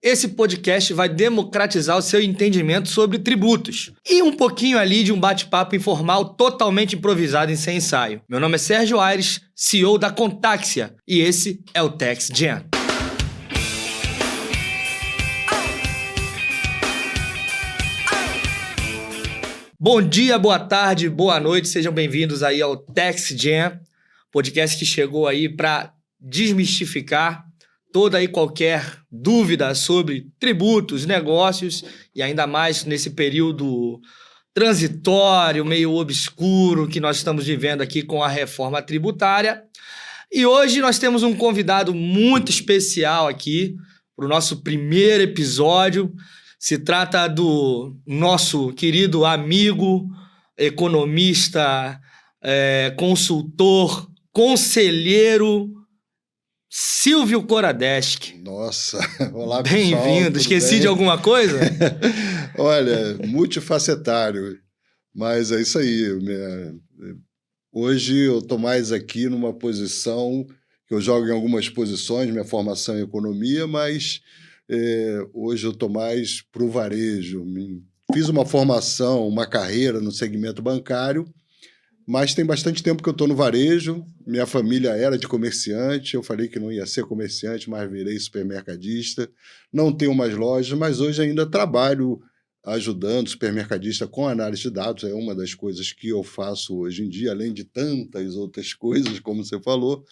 Esse podcast vai democratizar o seu entendimento sobre tributos e um pouquinho ali de um bate-papo informal totalmente improvisado e sem ensaio. Meu nome é Sérgio Aires, CEO da Contaxia, e esse é o Tax Jam. Bom dia, boa tarde, boa noite, sejam bem-vindos aí ao Tax Jam, podcast que chegou aí para desmistificar toda e qualquer dúvida sobre tributos, negócios e ainda mais nesse período transitório, meio obscuro que nós estamos vivendo aqui com a reforma tributária. E hoje nós temos um convidado muito especial aqui para o nosso primeiro episódio. Se trata do nosso querido amigo, economista, consultor, conselheiro, Silvio Koradeschi. Nossa, olá pessoal. Bem-vindo. Esqueci de alguma coisa? Olha, multifacetário, mas é isso aí. Hoje eu estou mais aqui numa posição, que eu jogo em algumas posições, minha formação em economia, mas hoje eu estou mais para o varejo. Fiz uma formação, uma carreira no segmento bancário, mas tem bastante tempo que eu estou no varejo. Minha família era de comerciante, eu falei que não ia ser comerciante, mas virei supermercadista. Não tenho mais lojas, mas hoje ainda trabalho ajudando supermercadista com análise de dados. É uma das coisas que eu faço hoje em dia, além de tantas outras coisas, como você falou.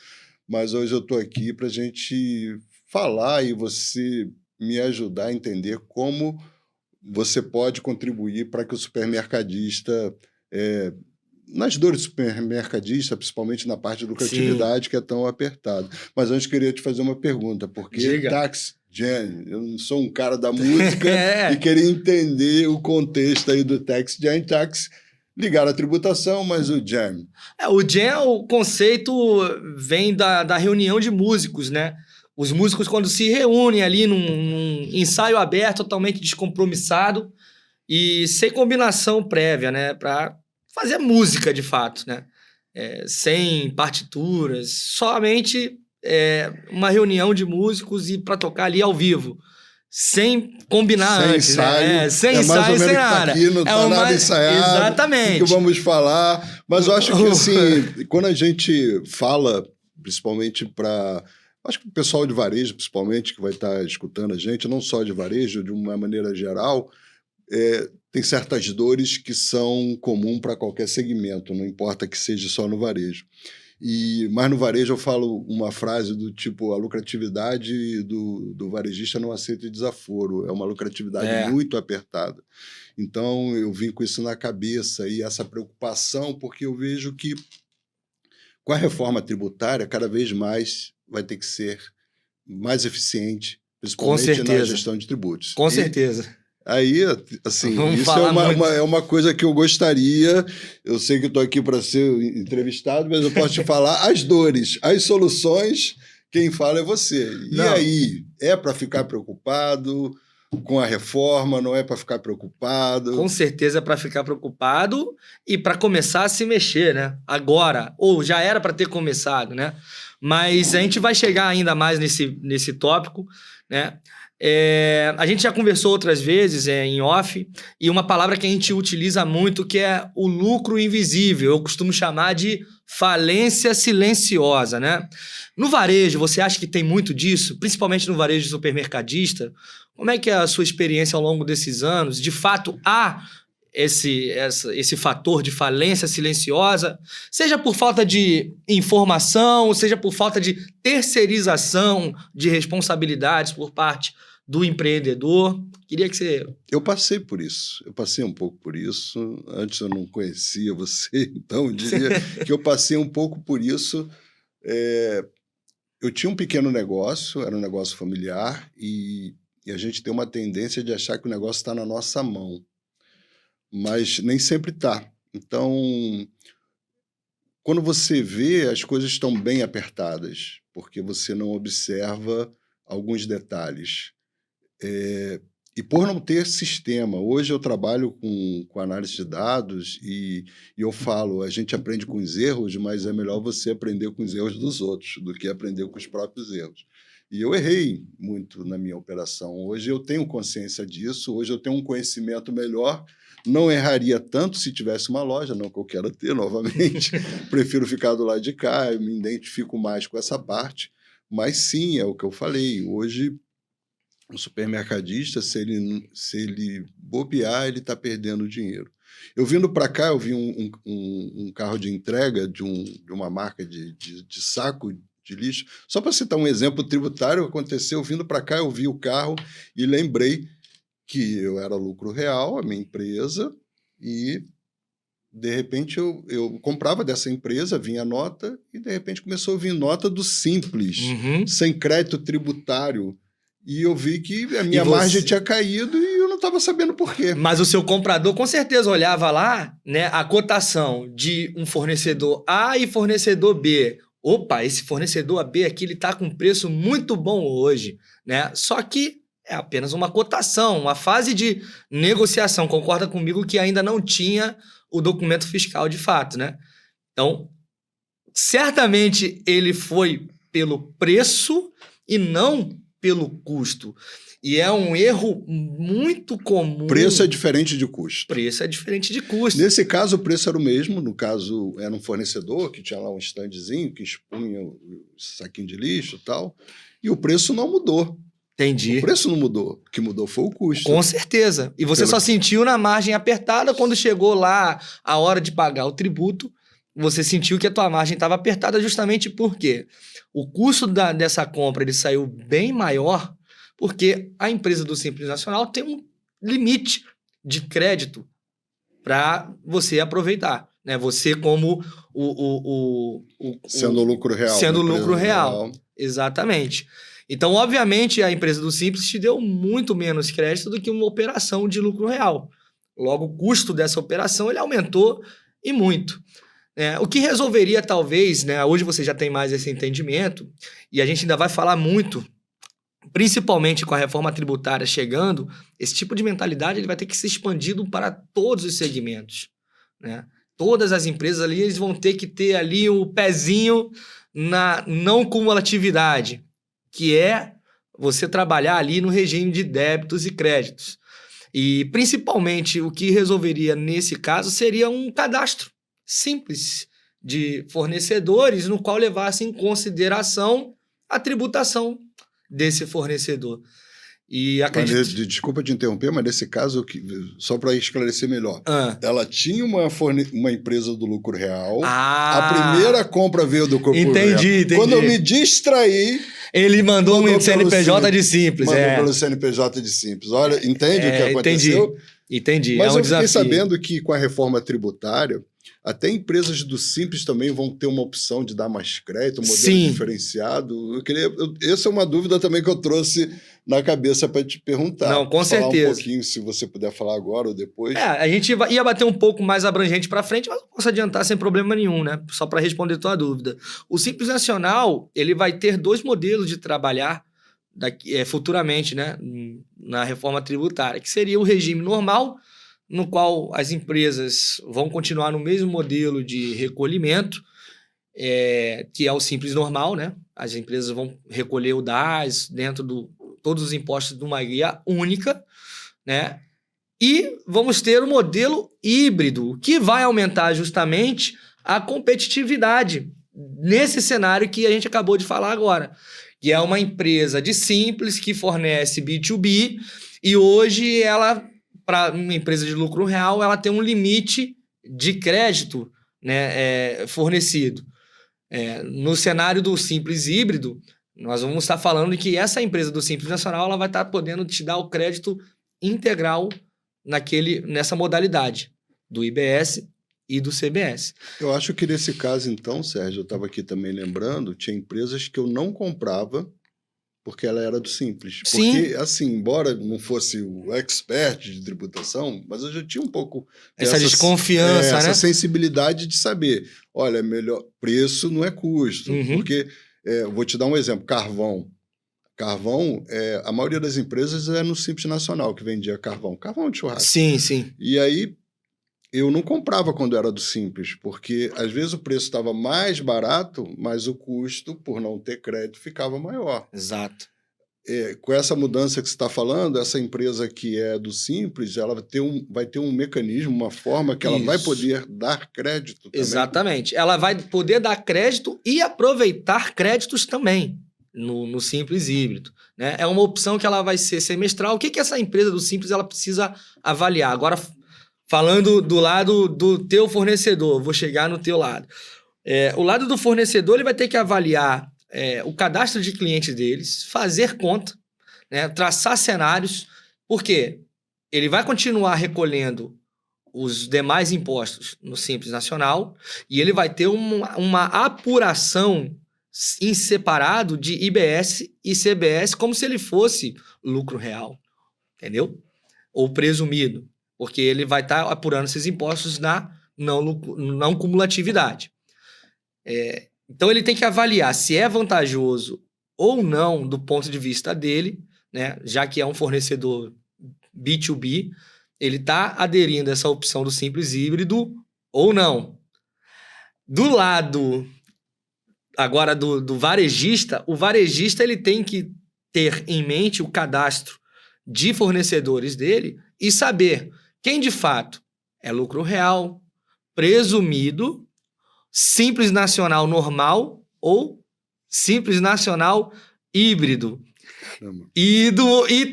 Mas hoje eu estou aqui para a gente falar e você me ajudar a entender como você pode contribuir para que o supermercadista... nas dores do supermercadista, principalmente na parte de lucratividade, que é tão apertado. Mas antes queria te fazer uma pergunta, porque Tax Jam, eu não sou um cara da música e queria entender o contexto aí do Tax Jam. Tax ligado à tributação, mas o Jam. O Jam, o conceito vem da reunião de músicos, né? Os músicos, quando se reúnem ali num ensaio aberto, totalmente descompromissado e sem combinação prévia, né? Para fazer música, de fato, né? Sem partituras, somente uma reunião de músicos e para tocar ali ao vivo, sem combinar sem antes, ensaio, né? Sem ensaio, sem nada. Tá aqui, não tá nada ensaiado. Exatamente. O que vamos falar? Mas eu acho que, assim, quando a gente fala, principalmente para... Acho que o pessoal de varejo, principalmente, que vai estar escutando a gente, não só de varejo, de uma maneira geral... tem certas dores que são comuns para qualquer segmento, não importa que seja só no varejo. Mas no varejo eu falo uma frase do tipo, a lucratividade do varejista não aceita desaforo, é uma lucratividade muito apertada. Então eu vim com isso na cabeça e essa preocupação, porque eu vejo que com a reforma tributária cada vez mais vai ter que ser mais eficiente, na gestão de tributos. Com certeza. Aí, assim, isso é uma coisa que eu gostaria. Eu sei que estou aqui para ser entrevistado, mas eu posso te falar as dores, as soluções, quem fala é você. E aí, é para ficar preocupado com a reforma, não é para ficar preocupado? Com certeza é para ficar preocupado e para começar a se mexer, né? Agora, ou já era para ter começado, né? Mas a gente vai chegar ainda mais nesse tópico, né? A gente já conversou outras vezes em off, e uma palavra que a gente utiliza muito que é o lucro invisível. Eu costumo chamar de falência silenciosa, né? No varejo, você acha que tem muito disso? Principalmente no varejo supermercadista? Como é que é a sua experiência ao longo desses anos? De fato, há esse fator de falência silenciosa, seja por falta de informação, seja por falta de terceirização de responsabilidades por parte do empreendedor? Queria que você... Eu passei por isso, eu passei um pouco por isso. Antes eu não conhecia você, então eu diria que eu passei um pouco por isso. Eu tinha um pequeno negócio, era um negócio familiar, e a gente tem uma tendência de achar que o negócio está na nossa mão, mas nem sempre está. Então, quando você vê, as coisas estão bem apertadas, porque você não observa alguns detalhes. E por não ter sistema, hoje eu trabalho com análise de dados e eu falo, a gente aprende com os erros, mas é melhor você aprender com os erros dos outros do que aprender com os próprios erros. E eu errei muito na minha operação. Hoje eu tenho consciência disso, hoje eu tenho um conhecimento melhor. Não erraria tanto se tivesse uma loja, não que eu quero ter novamente. Prefiro ficar do lado de cá, eu me identifico mais com essa parte. Mas sim, é o que eu falei. Hoje, o supermercadista, se ele bobear, ele está perdendo dinheiro. Eu vindo para cá, eu vi um carro de entrega de uma marca de saco de lixo. Só para citar um exemplo tributário, aconteceu, vindo para cá, eu vi o carro e lembrei que eu era lucro real, a minha empresa, e de repente eu comprava dessa empresa, vinha nota, e de repente começou a vir nota do Simples, sem crédito tributário. E eu vi que a minha margem tinha caído e eu não estava sabendo por quê. Mas o seu comprador com certeza olhava lá, né, a cotação de um fornecedor A e fornecedor B. Opa, esse fornecedor B aqui ele está com um preço muito bom hoje, né? Só que é apenas uma cotação, uma fase de negociação. Concorda comigo que ainda não tinha o documento fiscal de fato, né? Então, certamente ele foi pelo preço e não pelo custo. E é um erro muito comum. Preço é diferente de custo. Preço é diferente de custo. Nesse caso, o preço era o mesmo. No caso, era um fornecedor que tinha lá um standzinho que expunha o saquinho de lixo e tal. E o preço não mudou. Entendi. O preço não mudou. O que mudou foi o custo. Com certeza. E você só sentiu na margem apertada quando chegou lá a hora de pagar o tributo. Você sentiu que a tua margem estava apertada justamente porque o custo dessa compra ele saiu bem maior porque a empresa do Simples Nacional tem um limite de crédito para você aproveitar. Né? Você como sendo lucro real. Sendo lucro real. Exatamente. Então, obviamente, a empresa do Simples te deu muito menos crédito do que uma operação de lucro real. Logo, o custo dessa operação ele aumentou e muito. O que resolveria, talvez, né? Hoje você já tem mais esse entendimento, e a gente ainda vai falar muito, principalmente com a reforma tributária chegando, esse tipo de mentalidade ele vai ter que ser expandido para todos os segmentos. Né? Todas as empresas ali eles vão ter que ter ali o pezinho na não cumulatividade, que é você trabalhar ali no regime de débitos e créditos. E, principalmente, o que resolveria nesse caso seria um cadastro simples de fornecedores no qual levasse em consideração a tributação desse fornecedor. E acredito... Desculpa te interromper, mas nesse caso, só para esclarecer melhor, ela tinha uma empresa do lucro real, a primeira compra veio do lucro real. Entendi. Quando eu me distraí... Ele mandou um CNPJ de Simples. Mandou pelo CNPJ de Simples. Olha, entende o que aconteceu? Entendi. Mas eu fiquei sabendo que com a reforma tributária, até empresas do Simples também vão ter uma opção de dar mais crédito, um modelo diferenciado. Essa é uma dúvida também que eu trouxe na cabeça para te perguntar. Não, com certeza. Um pouquinho, se você puder falar agora ou depois. A gente ia bater um pouco mais abrangente para frente, mas não posso adiantar sem problema nenhum, né? Só para responder tua dúvida. O Simples Nacional, ele vai ter 2 modelos de trabalhar futuramente, né? Na reforma tributária, que seria o regime normal, no qual as empresas vão continuar no mesmo modelo de recolhimento, que é o Simples Normal, né? As empresas vão recolher o DAS dentro todos os impostos de uma guia única, né? E vamos ter o modelo híbrido, que vai aumentar justamente a competitividade nesse cenário que a gente acabou de falar agora, que é uma empresa de Simples que fornece B2B e hoje ela, para uma empresa de lucro real, ela tem um limite de crédito, né, fornecido. No cenário do Simples híbrido, nós vamos estar falando que essa empresa do Simples Nacional ela vai estar podendo te dar o crédito integral nessa modalidade do IBS e do CBS. Eu acho que nesse caso, então, Sérgio, eu estava aqui também lembrando, tinha empresas que eu não comprava porque ela era do Simples. Sim. Porque, assim, embora não fosse o expert de tributação, mas eu já tinha um pouco... Essa desconfiança, né? Essa sensibilidade de saber, olha, melhor preço não é custo. Porque, vou te dar um exemplo, carvão. Carvão, a maioria das empresas é no Simples Nacional que vendia carvão. Carvão de churrasco. Sim. E aí, eu não comprava quando era do Simples, porque às vezes o preço estava mais barato, mas o custo, por não ter crédito, ficava maior. Exato. Com essa mudança que você está falando, essa empresa que é do Simples, ela vai ter um mecanismo, uma forma que ela vai Isso. poder dar crédito também. Exatamente. Ela vai poder dar crédito e aproveitar créditos também no Simples Híbrido, né? É uma opção que ela vai ser semestral. O que essa empresa do Simples ela precisa avaliar? Agora, falando do lado do teu fornecedor, vou chegar no teu lado. O lado do fornecedor ele vai ter que avaliar o cadastro de clientes deles, fazer conta, né? Traçar cenários, porque ele vai continuar recolhendo os demais impostos no Simples Nacional e ele vai ter uma apuração em separado de IBS e CBS como se ele fosse lucro real, entendeu? Ou presumido, porque ele vai estar apurando esses impostos na não cumulatividade. Então ele tem que avaliar se é vantajoso ou não do ponto de vista dele, né? Já que é um fornecedor B2B, ele está aderindo a essa opção do Simples Híbrido ou não. Do lado agora do varejista, o varejista ele tem que ter em mente o cadastro de fornecedores dele e saber quem de fato é lucro real, presumido, Simples Nacional normal ou Simples Nacional híbrido. E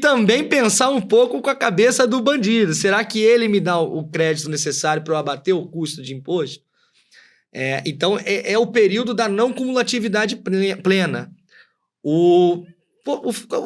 também pensar um pouco com a cabeça do bandido. Será que ele me dá o crédito necessário para eu abater o custo de imposto? Então, é o período da não cumulatividade plena. O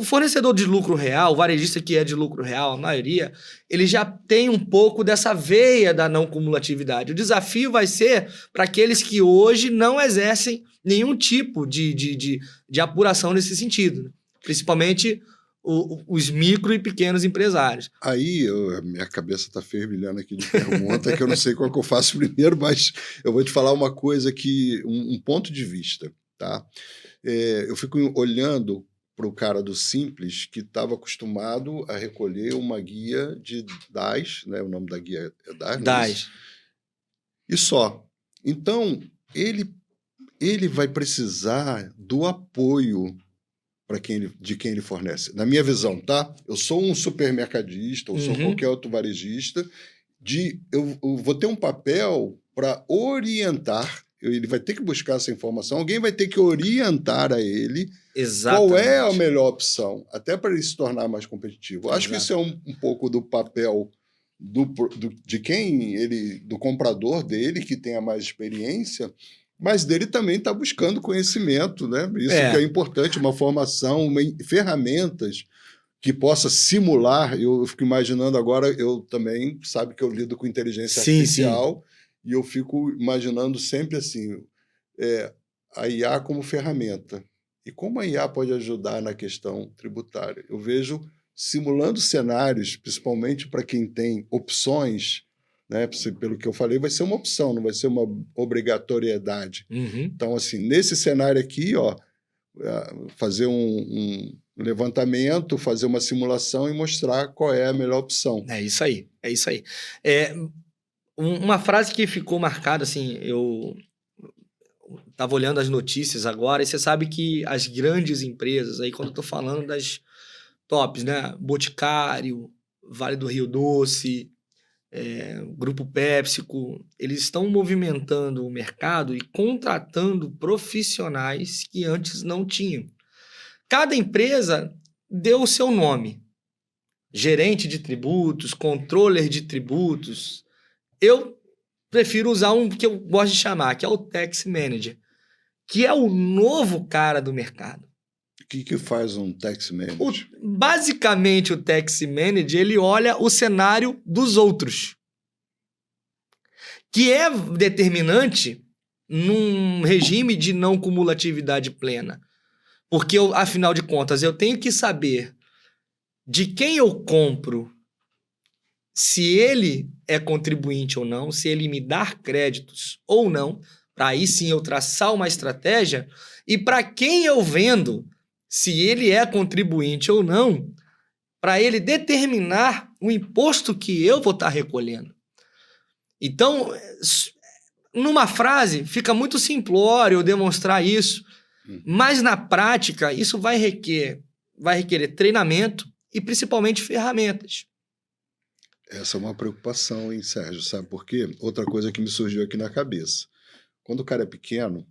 fornecedor de lucro real, o varejista que é de lucro real, a maioria, ele já tem um pouco dessa veia da não cumulatividade. O desafio vai ser para aqueles que hoje não exercem nenhum tipo de apuração nesse sentido, né? Principalmente os micro e pequenos empresários. Aí, a minha cabeça está fervilhando aqui de pergunta, que eu não sei qual que eu faço primeiro, mas eu vou te falar uma coisa um ponto de vista, tá? Eu fico olhando para o cara do Simples, que estava acostumado a recolher uma guia de DAS, né? O nome da guia é DAS, não é isso? E só. Então, ele vai precisar do apoio de quem ele fornece. Na minha visão, tá? Eu sou um supermercadista, ou sou qualquer outro varejista, eu vou ter um papel para orientar, ele vai ter que buscar essa informação, alguém vai ter que orientar a ele qual é a melhor opção, até para ele se tornar mais competitivo. Acho que isso é um pouco do papel do comprador dele, que tenha mais experiência, mas dele também está buscando conhecimento, né? Isso que é importante, uma formação, ferramentas que possa simular. Eu fico imaginando agora, eu também, sabe que eu lido com inteligência artificial, e eu fico imaginando sempre assim, a IA como ferramenta. E como a IA pode ajudar na questão tributária? Eu vejo simulando cenários, principalmente para quem tem opções, né? Pelo que eu falei, vai ser uma opção, não vai ser uma obrigatoriedade. Então, assim, nesse cenário aqui, fazer um levantamento, fazer uma simulação e mostrar qual é a melhor opção. É isso aí. Uma frase que ficou marcada, assim, eu estava olhando as notícias agora, e você sabe que as grandes empresas, aí quando eu estou falando das tops, né? Boticário, Vale do Rio Doce, Grupo PepsiCo, eles estão movimentando o mercado e contratando profissionais que antes não tinham. Cada empresa deu o seu nome. Gerente de tributos, controller de tributos. Eu prefiro usar um que eu gosto de chamar, que é o Tax Manager, que é o novo cara do mercado. O que faz um Tax Manager? Basicamente, o Tax Manager, ele olha o cenário dos outros, que é determinante num regime de não cumulatividade plena. Porque, afinal de contas, eu tenho que saber de quem eu compro, se ele é contribuinte ou não, se ele me dá créditos ou não, para aí sim eu traçar uma estratégia, e para quem eu vendo, se ele é contribuinte ou não, para ele determinar o imposto que eu vou estar recolhendo. Então, numa frase, fica muito simplório eu demonstrar isso, mas na prática, isso vai requerer treinamento e principalmente ferramentas. Essa é uma preocupação, hein, Sérgio? Sabe por quê? Outra coisa que me surgiu aqui na cabeça. Quando o cara é pequeno,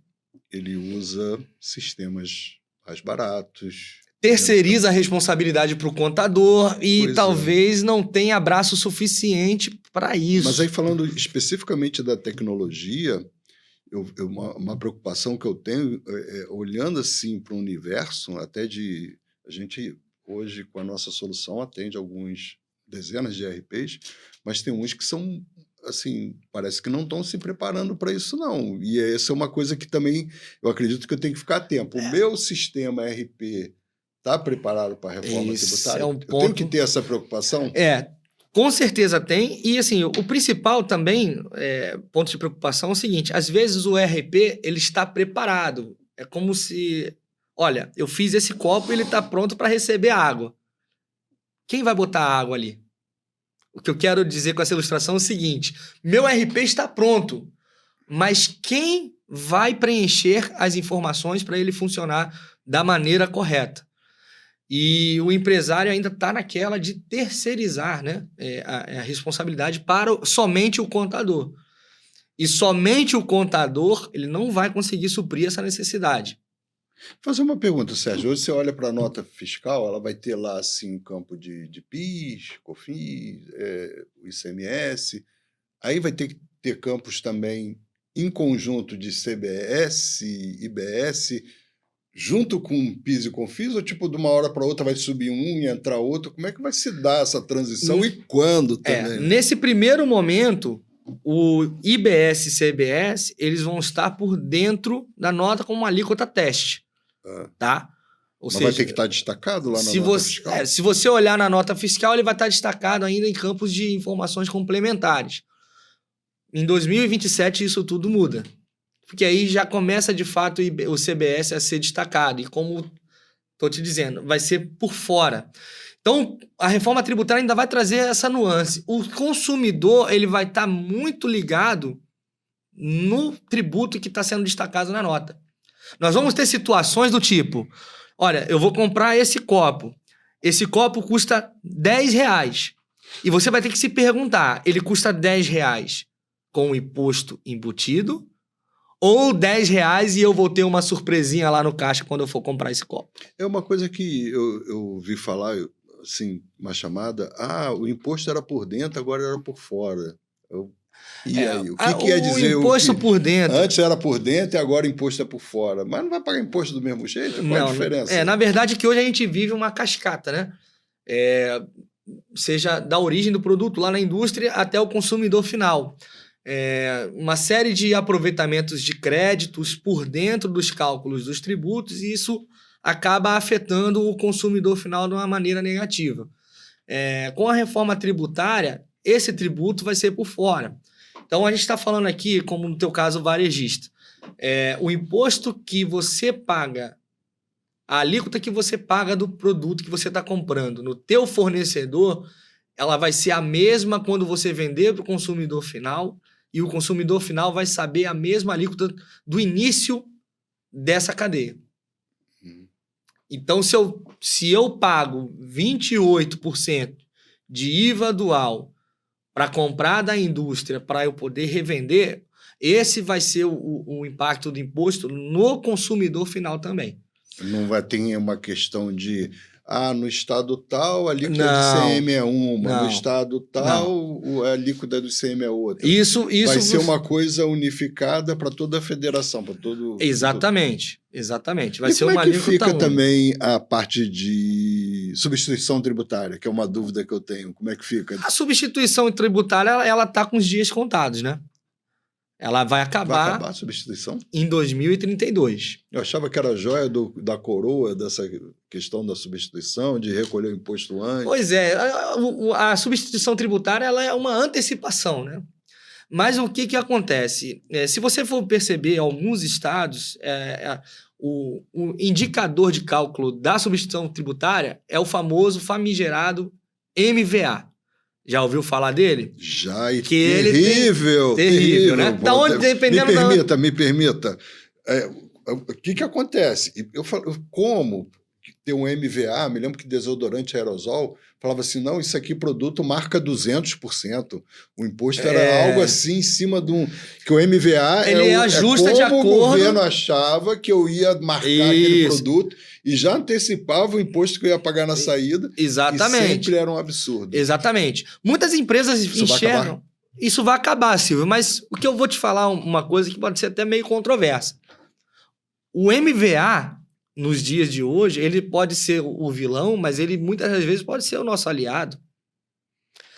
ele usa sistemas mais baratos. Terceiriza a responsabilidade para o contador e Pois talvez não tenha braço suficiente para isso. Mas aí, falando especificamente da tecnologia, uma preocupação que eu tenho, olhando assim para o universo, até de... A gente, hoje, com a nossa solução, atende alguns dezenas de ERPs, mas tem uns que são, assim, parece que não estão se preparando para isso, não. E essa é uma coisa que também eu acredito que eu tenho que ficar atento. O meu sistema ERP está preparado para a reforma tributária? Eu tenho que ter essa preocupação? Com certeza tem. E, assim, o principal também, ponto de preocupação, é o seguinte: às vezes o ERP ele está preparado. É como se, olha, eu fiz esse copo e ele está pronto para receber água. Quem vai botar água ali? O que eu quero dizer com essa ilustração é o seguinte: meu ERP está pronto, mas quem vai preencher as informações para ele funcionar da maneira correta? E o empresário ainda está naquela de terceirizar, né, a responsabilidade para somente o contador. E somente o contador ele não vai conseguir suprir essa necessidade. Fazer uma pergunta, Sérgio. Hoje você olha para a nota fiscal, ela vai ter lá assim, um campo de PIS, COFINS, o ICMS. Aí vai ter que ter campos também em conjunto de CBS, IBS, junto com PIS e COFINS, ou tipo, de uma hora para outra vai subir um e entrar outro? Como é que vai se dar essa transição e quando também? Nesse primeiro momento, o IBS e CBS eles vão estar por dentro da nota como uma alíquota teste. Tá? Mas vai ter que estar destacado lá na nota fiscal? Se você olhar na nota fiscal, ele vai estar destacado ainda em campos de informações complementares. Em 2027, isso tudo muda. Porque aí já começa, de fato, o CBS a ser destacado. E como estou te dizendo, vai ser por fora. Então, a reforma tributária ainda vai trazer essa nuance. O consumidor ele vai estar muito ligado no tributo que está sendo destacado na nota. Nós vamos ter situações do tipo: olha, eu vou comprar esse copo. Esse copo custa R$10. E você vai ter que se perguntar: ele custa R$10 com o imposto embutido? Ou R$10 e eu vou ter uma surpresinha lá no caixa quando eu for comprar esse copo? É uma coisa que eu ouvi falar, assim, uma chamada: o imposto era por dentro, agora era por fora. E aí, o que quer dizer? O imposto por dentro. Antes era por dentro e agora o imposto é por fora. Mas não vai pagar imposto do mesmo jeito? Qual a diferença? Na verdade, que hoje a gente vive uma cascata, né? Seja da origem do produto lá na indústria até o consumidor final. Uma série de aproveitamentos de créditos por dentro dos cálculos dos tributos, e isso acaba afetando o consumidor final de uma maneira negativa. Com a reforma tributária, esse tributo vai ser por fora. Então, a gente está falando aqui, como no teu caso varejista, o imposto que você paga, a alíquota que você paga do produto que você está comprando no teu fornecedor, ela vai ser a mesma quando você vender para o consumidor final, e o consumidor final vai saber a mesma alíquota do início dessa cadeia. Então, se eu pago 28% de IVA dual para comprar da indústria, para eu poder revender, esse vai ser o impacto do imposto no consumidor final também. Não vai ter uma questão de... no estado tal, a alíquota do ICM é uma, no estado tal, a alíquota do ICM é outra. Isso vai ser uma coisa unificada para toda a federação, para todo... Exatamente. Vai ser uma alíquota única. E como é que fica também a parte de substituição tributária, que é uma dúvida que eu tenho? Como é que fica? A substituição tributária, ela está com os dias contados, né? Ela vai acabar a substituição? Em 2032. Eu achava que era a joia da coroa dessa questão da substituição, de recolher o imposto antes. Pois é, a substituição tributária ela é uma antecipação, né? Mas o que acontece? Se você for perceber, alguns estados, o indicador de cálculo da substituição tributária é o famoso famigerado MVA. Já ouviu falar dele? Já, e que terrível. Terrível, né? Da onde, dependendo Me permita. O que acontece? Eu falo, como ter um MVA, me lembro que desodorante aerosol, falava assim, não, isso aqui produto marca 200%. O imposto era algo assim em cima de um... Que o MVA ele ajusta como de acordo... o governo achava que eu ia marcar aquele produto e já antecipava o imposto que eu ia pagar na saída. Exatamente. Que sempre era um absurdo. Exatamente. Muitas empresas enxergam... Isso vai acabar, Silvio, mas o que eu vou te falar uma coisa que pode ser até meio controversa. O MVA, nos dias de hoje, ele pode ser o vilão, mas ele muitas das vezes pode ser o nosso aliado.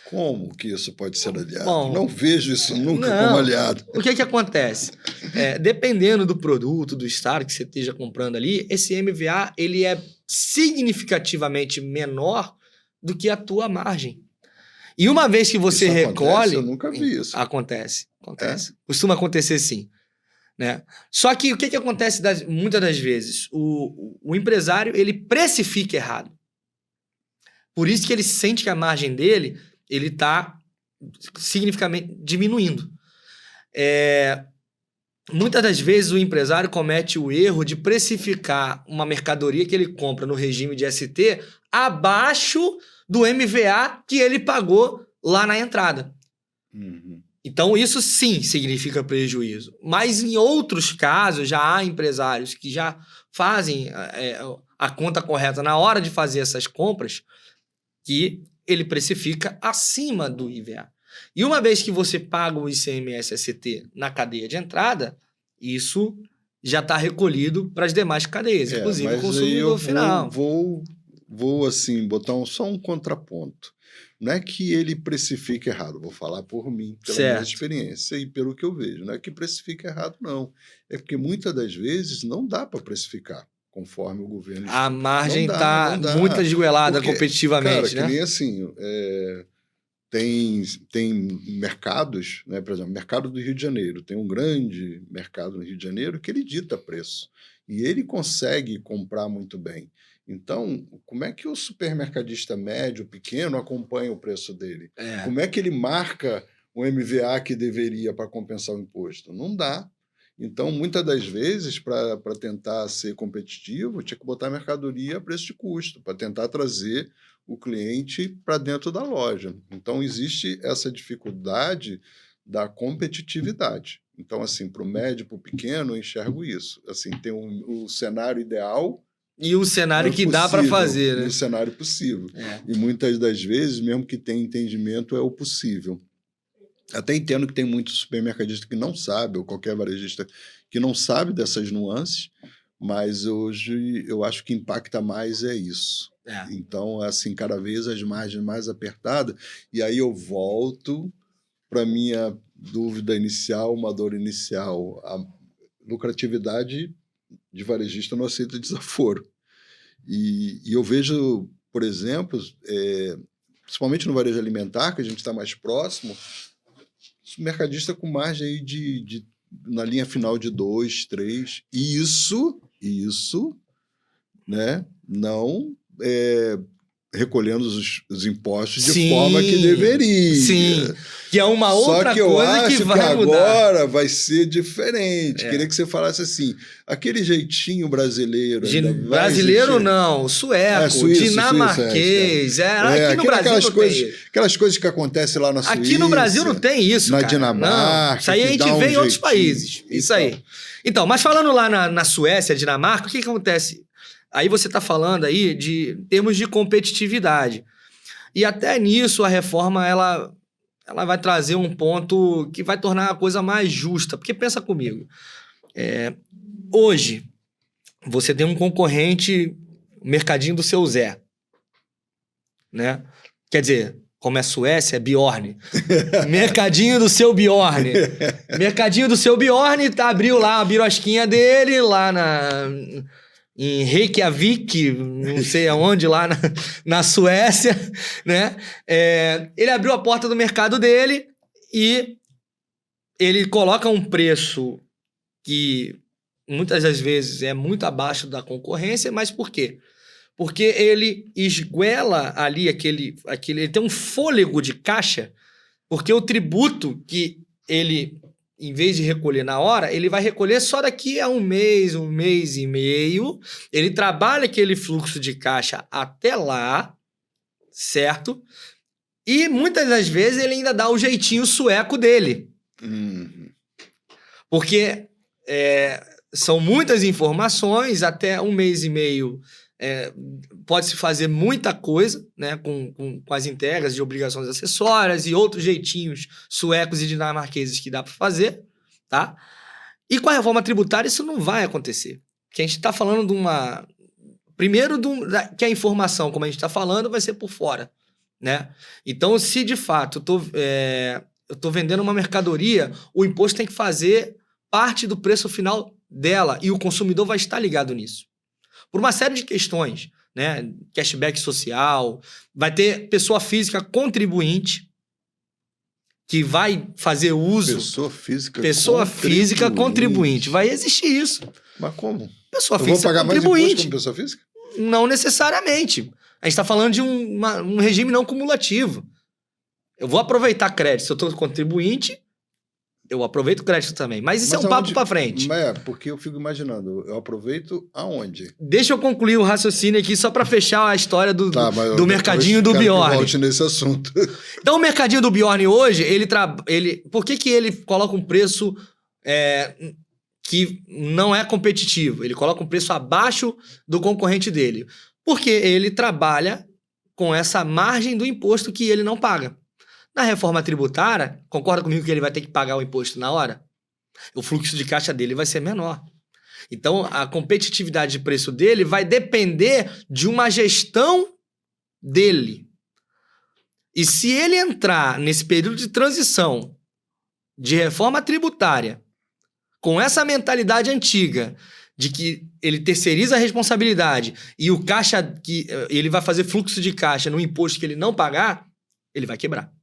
Como que isso pode ser aliado? Bom, não vejo isso nunca como aliado. O que acontece? Dependendo do produto, do estado que você esteja comprando ali, esse MVA ele é significativamente menor do que a tua margem. E uma vez que você recolhe... Eu nunca vi isso. Acontece. Costuma acontecer sim. Né? Só que o que acontece muitas das vezes? O empresário ele precifica errado. Por isso que ele sente que a margem dele ele está significativamente diminuindo. Muitas das vezes o empresário comete o erro de precificar uma mercadoria que ele compra no regime de ST abaixo do MVA que ele pagou lá na entrada. Uhum. Então, isso sim significa prejuízo. Mas em outros casos, já há empresários que já fazem a conta correta na hora de fazer essas compras, que ele precifica acima do IVA. E uma vez que você paga o ICMS-ST na cadeia de entrada, isso já está recolhido para as demais cadeias, inclusive o consumidor final. Vou assim, botar só um contraponto. Não é que ele precifique errado, vou falar por mim, pela minha experiência e pelo que eu vejo. Não é que precifique errado, não. É porque muitas das vezes não dá para precificar conforme o governo... A margem está muito desgoelada competitivamente, cara, que nem assim... Tem mercados, né? Por exemplo, o mercado do Rio de Janeiro. Tem um grande mercado no Rio de Janeiro que ele dita preço. E ele consegue comprar muito bem. Então, como é que o supermercadista médio, pequeno, acompanha o preço dele? Como é que ele marca o MVA que deveria para compensar o imposto? Não dá. Então, muitas das vezes, para tentar ser competitivo, tinha que botar a mercadoria a preço de custo, para tentar trazer o cliente para dentro da loja. Então, existe essa dificuldade da competitividade. Então, assim, para o médio, para o pequeno, eu enxergo isso. Assim, tem o cenário ideal... E o cenário que dá para fazer, né? E o cenário possível. E muitas das vezes, mesmo que tenha entendimento, é o possível. Até entendo que tem muito supermercadista que não sabe, ou qualquer varejista que não sabe dessas nuances, mas hoje eu acho que impacta mais isso. Então, assim, cada vez as margens mais apertadas, e aí eu volto para a minha dúvida inicial, uma dor inicial. A lucratividade de varejista não aceita desaforo. E eu vejo, por exemplo, principalmente no varejo alimentar, que a gente está mais próximo, mercadista com margem aí na linha final de 2, 3. E isso, né, não recolhendo os impostos de forma que deveria. Sim, que é uma outra coisa que vai mudar. Agora vai ser diferente. Queria que você falasse assim, aquele jeitinho brasileiro... Brasileiro não, sueco, dinamarquês. Aqui no Brasil não tem. Aquelas coisas que acontecem lá na Suíça. Aqui no Brasil não tem isso, na Dinamarca. Não. Isso aí a gente vê em outros países. Isso aí. Então, mas falando lá na Suécia, Dinamarca, o que acontece? Aí você está falando aí de termos de competitividade. E até nisso a reforma ela vai trazer um ponto que vai tornar a coisa mais justa. Porque pensa comigo, hoje você tem um concorrente, o mercadinho do seu Zé. Né? Quer dizer, como é Suécia, é Bjorn. Mercadinho do seu Bjorn. Mercadinho do seu Bjorn abriu lá a birosquinha dele, lá em Reykjavik, não sei aonde, lá na Suécia, né? Ele abriu a porta do mercado dele e ele coloca um preço que muitas das vezes é muito abaixo da concorrência, mas por quê? Porque ele esguela ali ele tem um fôlego de caixa, porque o tributo que ele, em vez de recolher na hora, ele vai recolher só daqui a um mês e meio. Ele trabalha aquele fluxo de caixa até lá, certo? E muitas das vezes ele ainda dá o jeitinho sueco dele. Porque são muitas informações, até um mês e meio pode-se fazer muita coisa, né, com as entregas de obrigações acessórias e outros jeitinhos suecos e dinamarqueses que dá para fazer, tá? E com a reforma tributária isso não vai acontecer. Porque a gente está falando de uma... Primeiro, que a informação, como a gente está falando, vai ser por fora, né? Então, se de fato eu tô vendendo uma mercadoria, o imposto tem que fazer parte do preço final dela e o consumidor vai estar ligado nisso. Por uma série de questões, né? Cashback social, vai ter pessoa física contribuinte que vai fazer uso... Pessoa física contribuinte. Vai existir isso. Mas como? Pessoa Eu física vou pagar mais contribuinte. imposto como pessoa física? Não necessariamente. A gente está falando de um regime não cumulativo. Eu vou aproveitar crédito. Se eu estou contribuinte, eu aproveito crédito também. Mas isso é um papo para frente. Porque eu fico imaginando, eu aproveito aonde? Deixa eu concluir o raciocínio aqui só para fechar a história do mercadinho do Bjorn. Volte nesse assunto. Então, o mercadinho do Bjorn hoje, por que ele coloca um preço que não é competitivo? Ele coloca um preço abaixo do concorrente dele. Porque ele trabalha com essa margem do imposto que ele não paga. Na reforma tributária, concorda comigo que ele vai ter que pagar o imposto na hora? O fluxo de caixa dele vai ser menor. Então, a competitividade de preço dele vai depender de uma gestão dele. E se ele entrar nesse período de transição de reforma tributária com essa mentalidade antiga de que ele terceiriza a responsabilidade e o caixa que ele vai fazer fluxo de caixa no imposto que ele não pagar, ele vai quebrar.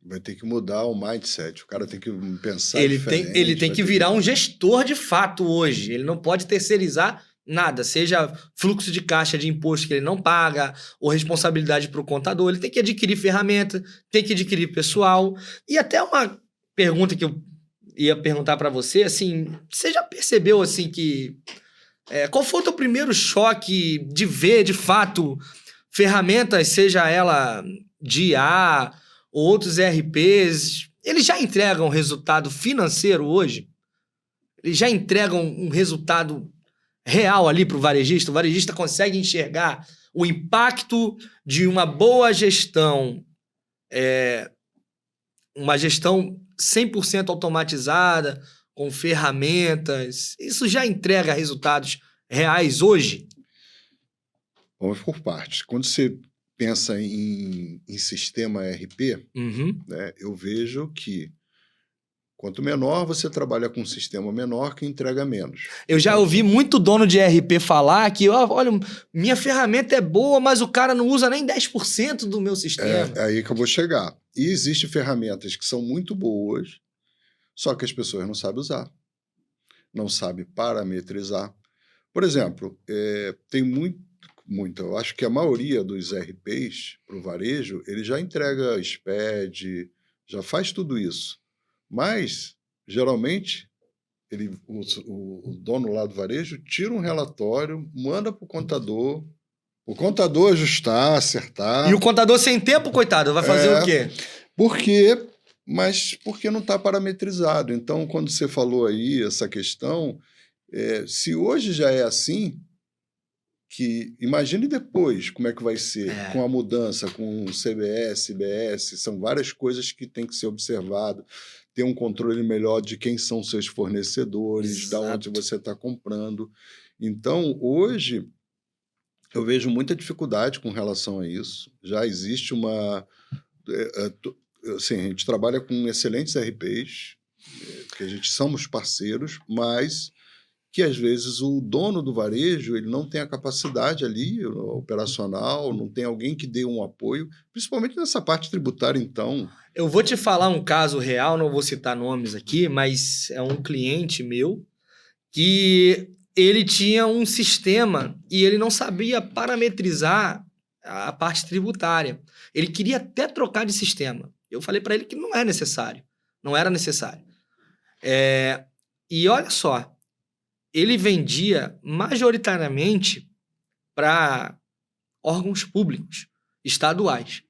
Vai ter que mudar o mindset. O cara tem que pensar diferente. Ele tem que virar um gestor de fato hoje. Ele não pode terceirizar nada, seja fluxo de caixa de imposto que ele não paga ou responsabilidade para o contador. Ele tem que adquirir ferramenta, tem que adquirir pessoal. E até uma pergunta que eu ia perguntar para você, assim, você já percebeu assim que qual foi o teu primeiro choque de ver de fato ferramentas, seja ela de IA ou outros ERPs, eles já entregam resultado financeiro hoje? Eles já entregam um resultado real ali para o varejista? O varejista consegue enxergar o impacto de uma boa gestão, uma gestão 100% automatizada, com ferramentas? Isso já entrega resultados reais hoje? Vamos por partes. Quando você pensa em sistema ERP, né, eu vejo que quanto menor você trabalha com um sistema menor que entrega menos. Eu já ouvi muito dono de ERP falar que, olha, minha ferramenta é boa, mas o cara não usa nem 10% do meu sistema. É aí que eu vou chegar. E existem ferramentas que são muito boas, só que as pessoas não sabem usar, não sabem parametrizar. Por exemplo, tem muito, eu acho que a maioria dos ERPs para o varejo, ele já entrega SPED, já faz tudo isso. Mas, geralmente, o dono lá do varejo tira um relatório, manda para o contador ajustar, acertar. E o contador sem tempo, coitado, vai fazer o quê? Porque não está parametrizado. Então, quando você falou aí essa questão, se hoje já é assim, que imagine depois como é que vai ser com a mudança, com o CBS, IBS, são várias coisas que tem que ser observado, ter um controle melhor de quem são seus fornecedores, da onde você está comprando. Então, hoje, eu vejo muita dificuldade com relação a isso. Já existe assim, a gente trabalha com excelentes RPs, que a gente somos parceiros, mas que às vezes o dono do varejo ele não tem a capacidade ali operacional, não tem alguém que dê um apoio, principalmente nessa parte tributária, então. Eu vou te falar um caso real, não vou citar nomes aqui, mas é um cliente meu que ele tinha um sistema e ele não sabia parametrizar a parte tributária. Ele queria até trocar de sistema. Eu falei para ele que não é necessário. Não era necessário. E olha só, ele vendia majoritariamente para órgãos públicos, estaduais.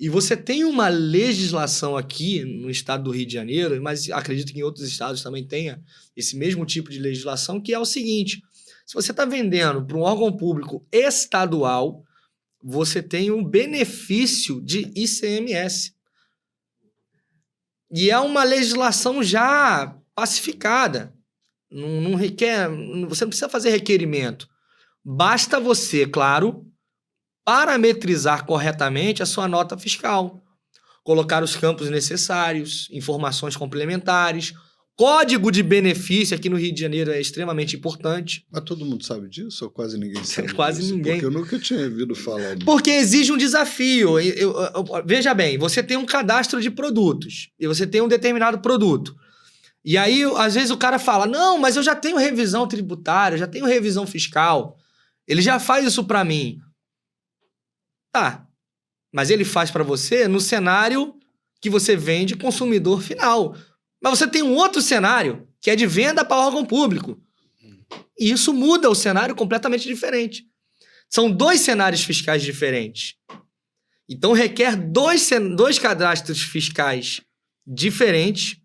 E você tem uma legislação aqui no estado do Rio de Janeiro, mas acredito que em outros estados também tenha esse mesmo tipo de legislação, que é o seguinte: se você está vendendo para um órgão público estadual, você tem um benefício de ICMS. E é uma legislação já pacificada. Não requer, você não precisa fazer requerimento. Basta você, claro, parametrizar corretamente a sua nota fiscal, colocar os campos necessários, informações complementares, código de benefício, aqui no Rio de Janeiro é extremamente importante. Mas todo mundo sabe disso ou quase ninguém sabe Quase disso? ninguém. Porque eu nunca tinha ouvido falar disso. Porque exige um desafio. Veja bem, você tem um cadastro de produtos e você tem um determinado produto. E aí, às vezes, o cara fala, não, mas eu já tenho revisão tributária, eu já tenho revisão fiscal. Ele já faz isso para mim. Tá, mas ele faz para você no cenário que você vende consumidor final. Mas você tem um outro cenário, que é de venda para órgão público. E isso muda o cenário completamente diferente. São dois cenários fiscais diferentes. Então, requer dois cadastros fiscais diferentes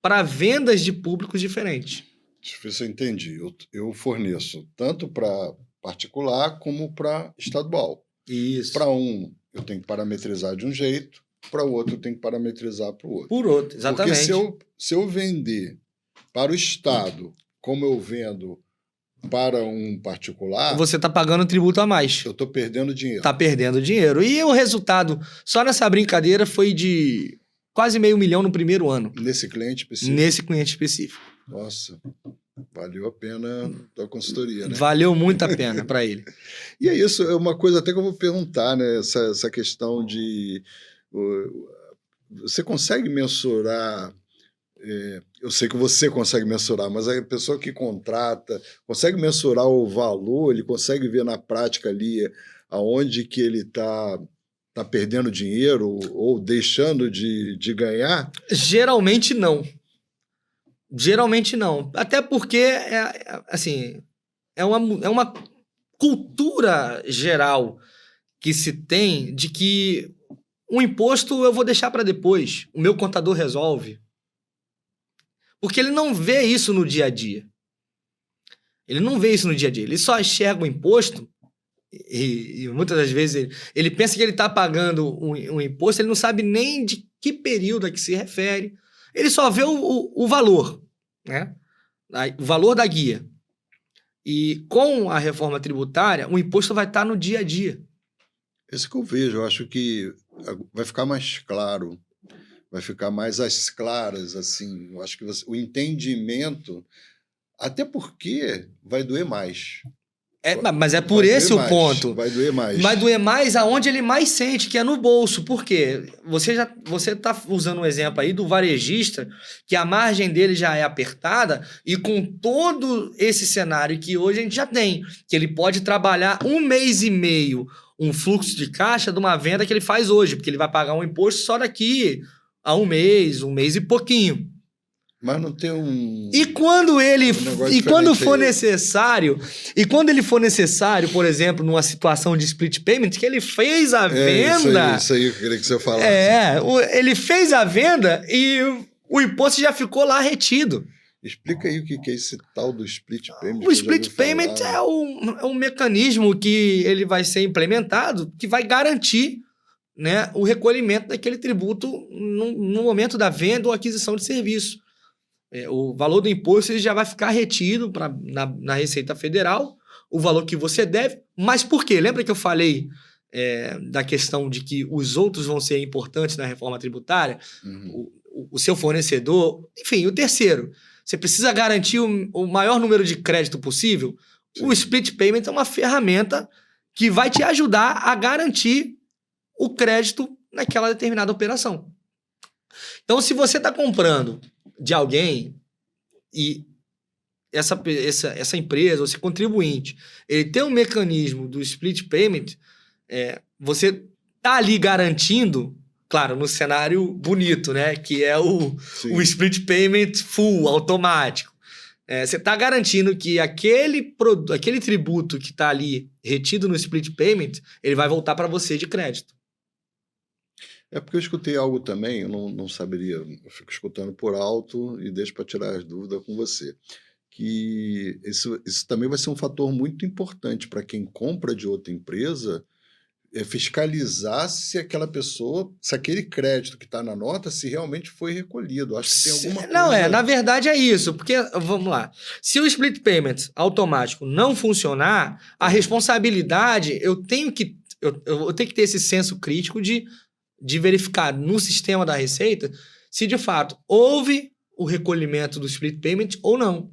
para vendas de públicos diferentes. Deixa eu ver se eu entendi. Eu forneço tanto para particular como para estadual. Isso. Para um, eu tenho que parametrizar de um jeito, para o outro, eu tenho que parametrizar para o outro. Por outro, exatamente. Porque se eu vender para o Estado, como eu vendo para um particular... Você está pagando tributo a mais. Eu estou perdendo dinheiro. Está perdendo dinheiro. E o resultado, só nessa brincadeira, foi de quase R$500 mil no primeiro ano. Nesse cliente específico? Nesse cliente específico. Nossa, valeu a pena da consultoria, né? Valeu muito a pena para ele. E é isso, é uma coisa até que eu vou perguntar, né? Essa questão de... Você consegue mensurar... eu sei que você consegue mensurar, mas a pessoa que contrata consegue mensurar o valor, ele consegue ver na prática ali aonde que ele está perdendo dinheiro ou deixando de ganhar? Geralmente não. Geralmente não. Até porque, assim, é uma cultura geral que se tem de que o imposto eu vou deixar para depois. O meu contador resolve. Porque ele não vê isso no dia a dia. Ele não vê isso no dia a dia. Ele só enxerga o imposto e muitas das vezes ele pensa que ele está pagando um imposto, ele não sabe nem de que período a que se refere. Ele só vê o valor, né? O valor da guia. E com a reforma tributária, o imposto vai estar no dia a dia. Isso que eu vejo, eu acho que vai ficar mais claro, vai ficar mais às claras, assim. Eu acho que o entendimento, até porque vai doer mais. Mas é por esse o ponto. Vai doer mais. Vai doer mais aonde ele mais sente, que é no bolso. Por quê? Você está usando um exemplo aí do varejista, que a margem dele já é apertada, e com todo esse cenário que hoje a gente já tem, que ele pode trabalhar 1 mês e meio um fluxo de caixa de uma venda que ele faz hoje, porque ele vai pagar um imposto só daqui a 1 mês e pouquinho. Mas não tem um... E quando ele... E quando for necessário... E quando ele for necessário, por exemplo, numa situação de split payment, que ele fez a venda... Isso aí que eu queria que você falasse. Ele fez a venda e o imposto já ficou lá retido. Explica aí o que é esse tal do split payment. O split payment é um mecanismo que ele vai ser implementado, que vai garantir, né, o recolhimento daquele tributo no momento da venda ou aquisição de serviço. O valor do imposto ele já vai ficar retido na Receita Federal, o valor que você deve. Mas por quê? Lembra que eu falei da questão de que os outros vão ser importantes na reforma tributária? Uhum. O seu fornecedor, enfim, o terceiro. Você precisa garantir o maior número de crédito possível. Sim. O split payment é uma ferramenta que vai te ajudar a garantir o crédito naquela determinada operação. Então, se você está comprando de alguém e essa empresa, ou esse contribuinte, ele tem um mecanismo do split payment, você tá ali garantindo, claro, no cenário bonito, né? Que é o split payment full, automático. Você está garantindo que aquele tributo que está ali retido no split payment, ele vai voltar para você de crédito. É porque eu escutei algo também, eu não saberia, eu fico escutando por alto e deixo para tirar as dúvidas com você. Que isso também vai ser um fator muito importante para quem compra de outra empresa, fiscalizar se aquela pessoa, se aquele crédito que está na nota, se realmente foi recolhido. Acho que tem alguma coisa... Não, na verdade é isso, porque, vamos lá, se o split payment automático não funcionar, a responsabilidade, eu tenho que ter esse senso crítico de verificar no sistema da Receita se de fato houve o recolhimento do split payment ou não.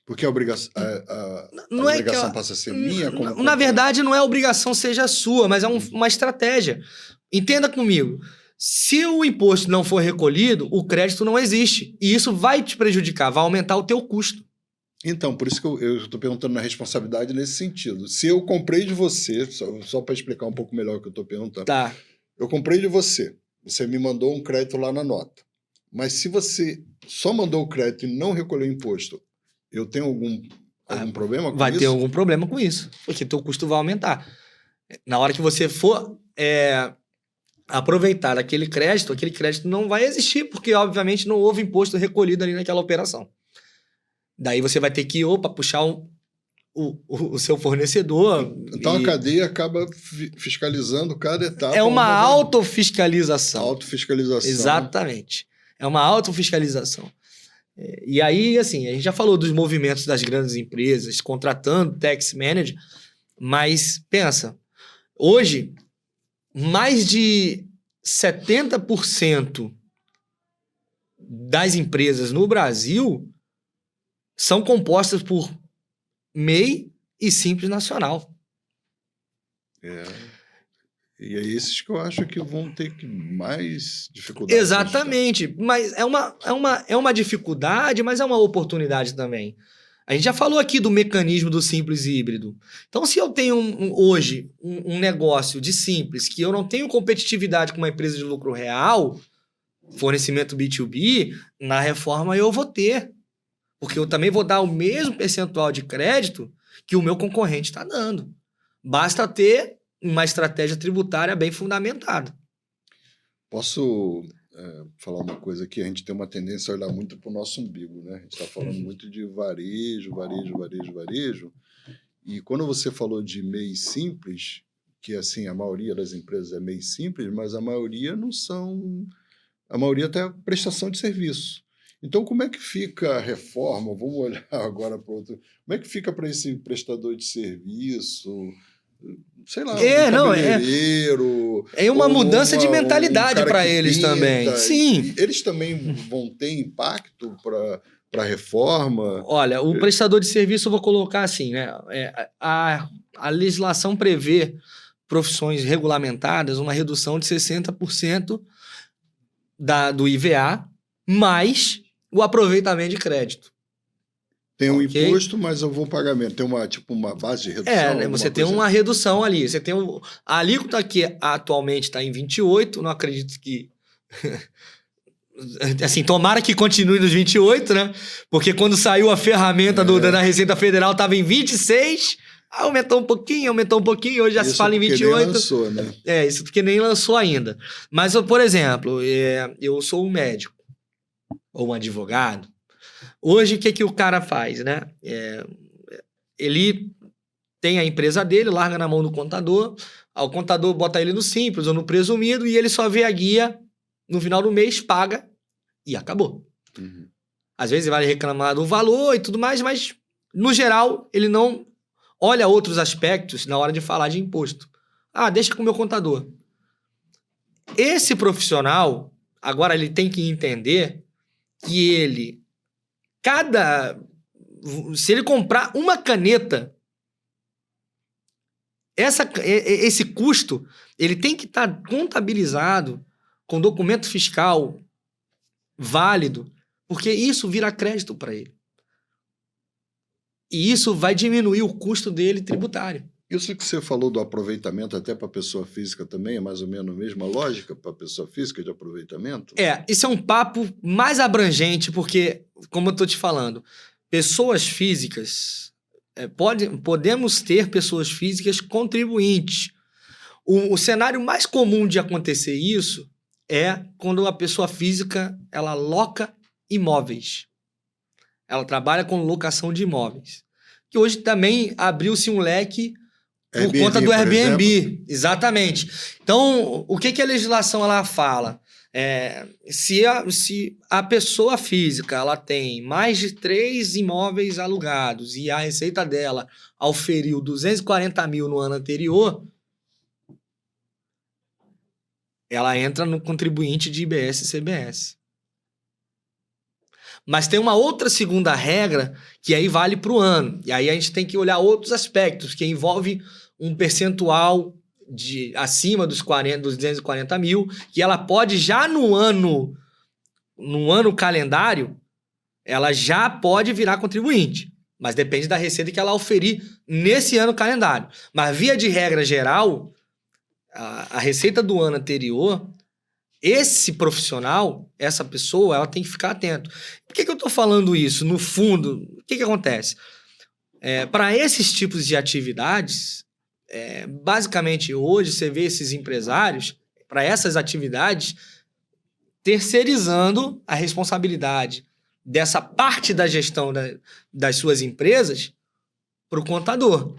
Porque a obrigação, obrigação passa a ser minha? Na verdade, não é a obrigação seja sua, mas é uma estratégia. Entenda comigo. Se o imposto não for recolhido, o crédito não existe. E isso vai te prejudicar, vai aumentar o teu custo. Então, por isso que eu estou perguntando na responsabilidade nesse sentido. Se eu comprei de você, só para explicar um pouco melhor o que eu estou perguntando. Tá. Eu comprei de você me mandou um crédito lá na nota. Mas se você só mandou o crédito e não recolheu o imposto, eu tenho algum problema com isso? Vai ter algum problema com isso, porque teu custo vai aumentar. Na hora que você for aproveitar aquele crédito não vai existir, porque obviamente não houve imposto recolhido ali naquela operação. Daí você vai ter que, puxar o seu fornecedor. Então a cadeia acaba fiscalizando cada etapa. É uma autofiscalização. Autofiscalização. Exatamente. É uma autofiscalização. E aí, assim, a gente já falou dos movimentos das grandes empresas contratando tax manager, mas pensa, hoje, mais de 70% das empresas no Brasil são compostas por MEI e Simples Nacional. E é esses que eu acho que vão ter mais dificuldade. Exatamente. Mas é uma dificuldade, mas é uma oportunidade também. A gente já falou aqui do mecanismo do simples e híbrido. Então, se eu tenho hoje um negócio de simples, que eu não tenho competitividade com uma empresa de lucro real, fornecimento B2B, na reforma eu vou ter. Porque eu também vou dar o mesmo percentual de crédito que o meu concorrente está dando. Basta ter uma estratégia tributária bem fundamentada. Posso falar uma coisa aqui? A gente tem uma tendência a olhar muito para o nosso umbigo, né? A gente está falando muito de varejo. E quando você falou de MEI simples, que assim, a maioria das empresas é MEI simples, mas a maioria não são... A maioria tem a prestação de serviço. Então, como é que fica a reforma? Vamos olhar agora para outro. Como é que fica para esse prestador de serviço? Sei lá, cabeleireiro... É uma mudança de mentalidade para eles também. Sim. Eles também vão ter impacto para a reforma? Olha, o prestador de serviço, eu vou colocar assim, né? A legislação prevê profissões regulamentadas uma redução de 60% do IVA, mais o aproveitamento de crédito. Tem um imposto, mas eu vou pagamento. Tem uma base de redução? Você tem uma redução ali. Você tem a alíquota que atualmente está em 28%. Não acredito que... assim, tomara que continue nos 28%, né? Porque quando saiu a ferramenta da Receita Federal estava em 26%. Aumentou um pouquinho. Hoje já se fala em 28%. Nem lançou, né? Isso porque nem lançou ainda. Mas, por exemplo, eu sou um médico ou um advogado. Hoje, o que o cara faz, né? Ele tem a empresa dele, larga na mão do contador, o contador bota ele no simples ou no presumido e ele só vê a guia no final do mês, paga e acabou. Uhum. Às vezes ele vai reclamar do valor e tudo mais, mas, no geral, ele não olha outros aspectos na hora de falar de imposto. Deixa com o meu contador. Esse profissional, agora ele tem que entender que ele... Se ele comprar uma caneta, esse custo, ele tem que estar contabilizado com documento fiscal válido, porque isso vira crédito para ele. E isso vai diminuir o custo dele tributário. Isso que você falou do aproveitamento até para a pessoa física também é mais ou menos a mesma lógica para a pessoa física de aproveitamento? Isso é um papo mais abrangente, porque, como eu estou te falando, pessoas físicas, podemos ter pessoas físicas contribuintes. O cenário mais comum de acontecer isso é quando a pessoa física ela loca imóveis. Ela trabalha com locação de imóveis. Que hoje também abriu-se um leque por Airbnb, conta do por Airbnb. exemplo. Exatamente. Então, o que a legislação ela fala? Se a pessoa física ela tem mais de 3 imóveis alugados e a receita dela auferiu 240 mil no ano anterior, ela entra no contribuinte de IBS e CBS. Mas tem uma outra segunda regra que aí vale para o ano. E aí a gente tem que olhar outros aspectos, que envolve um percentual acima dos 240 mil, que ela pode já no ano calendário, ela já pode virar contribuinte. Mas depende da receita que ela oferir nesse ano calendário. Mas via de regra geral, a receita do ano anterior, esse profissional, essa pessoa, ela tem que ficar atento. Por que eu estou falando isso? No fundo, o que acontece? Para esses tipos de atividades, basicamente hoje você vê esses empresários, para essas atividades, terceirizando a responsabilidade dessa parte da gestão das suas empresas para o contador.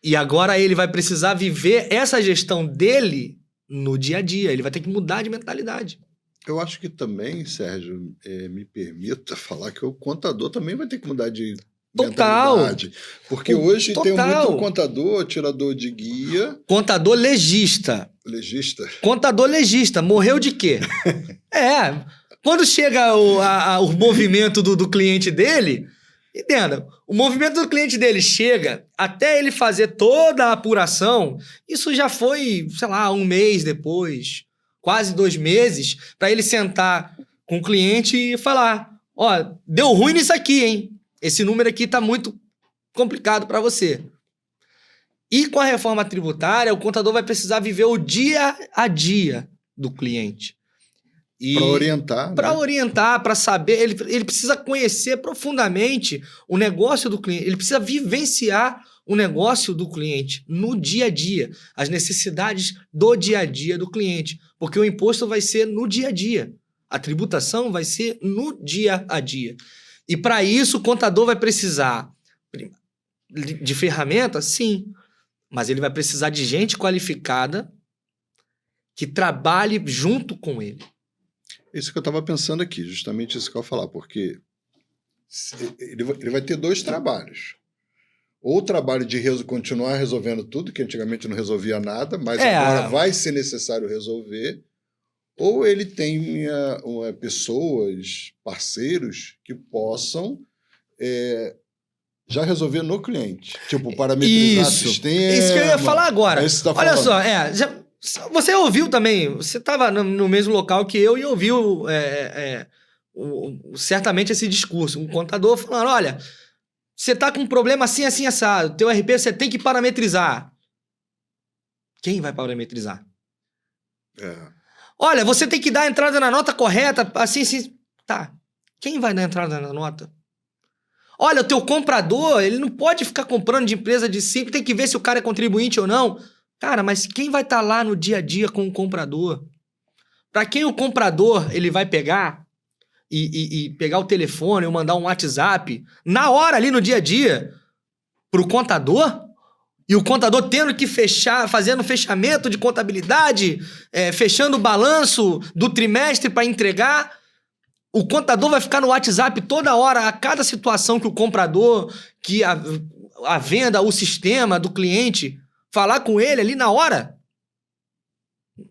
E agora ele vai precisar viver essa gestão dele no dia a dia. Ele vai ter que mudar de mentalidade. Eu acho que também, Sérgio, me permita falar que o contador também vai ter que mudar de mentalidade. Porque hoje tem muito contador, tirador de guia. Contador legista. Legista? Contador legista. Morreu de quê? Quando chega o movimento do cliente dele, entenda, o movimento do cliente dele chega até ele fazer toda a apuração, isso já foi, sei lá, 1 mês depois, quase 2 meses, para ele sentar com o cliente e falar, deu ruim nisso aqui, hein? Esse número aqui tá muito complicado para você. E com a reforma tributária, o contador vai precisar viver o dia a dia do cliente. Para orientar. Para orientar, para saber. Ele precisa conhecer profundamente o negócio do cliente. Ele precisa vivenciar o negócio do cliente no dia a dia. As necessidades do dia a dia do cliente. Porque o imposto vai ser no dia a dia. A tributação vai ser no dia a dia. E para isso o contador vai precisar de ferramentas? Sim. Mas ele vai precisar de gente qualificada que trabalhe junto com ele. Isso que eu estava pensando aqui, justamente isso que eu ia falar, porque ele vai ter 2 trabalhos. Ou o trabalho de continuar resolvendo tudo, que antigamente não resolvia nada, mas agora vai ser necessário resolver, ou ele tem pessoas, parceiros, que possam já resolver no cliente. Tipo, parametrizar sistema. Isso que eu ia falar agora. Olha só, você ouviu também, você estava no mesmo local que eu e ouviu certamente esse discurso. Um contador falando, olha, você está com um problema assim, assim, assado. Teu RP você tem que parametrizar. Quem vai parametrizar? Olha, você tem que dar a entrada na nota correta, assim, assim. Tá. Quem vai dar a entrada na nota? Olha, o teu comprador, ele não pode ficar comprando de empresa de 5, tem que ver se o cara é contribuinte ou não. Cara, mas quem vai estar lá no dia a dia com o comprador? Para quem o comprador ele vai pegar e pegar o telefone ou mandar um WhatsApp na hora ali no dia a dia para o contador? E o contador tendo que fechar, fazendo fechamento de contabilidade, fechando o balanço do trimestre para entregar. O contador vai ficar no WhatsApp toda hora, a cada situação que o comprador, que a venda, o sistema do cliente, falar com ele ali na hora.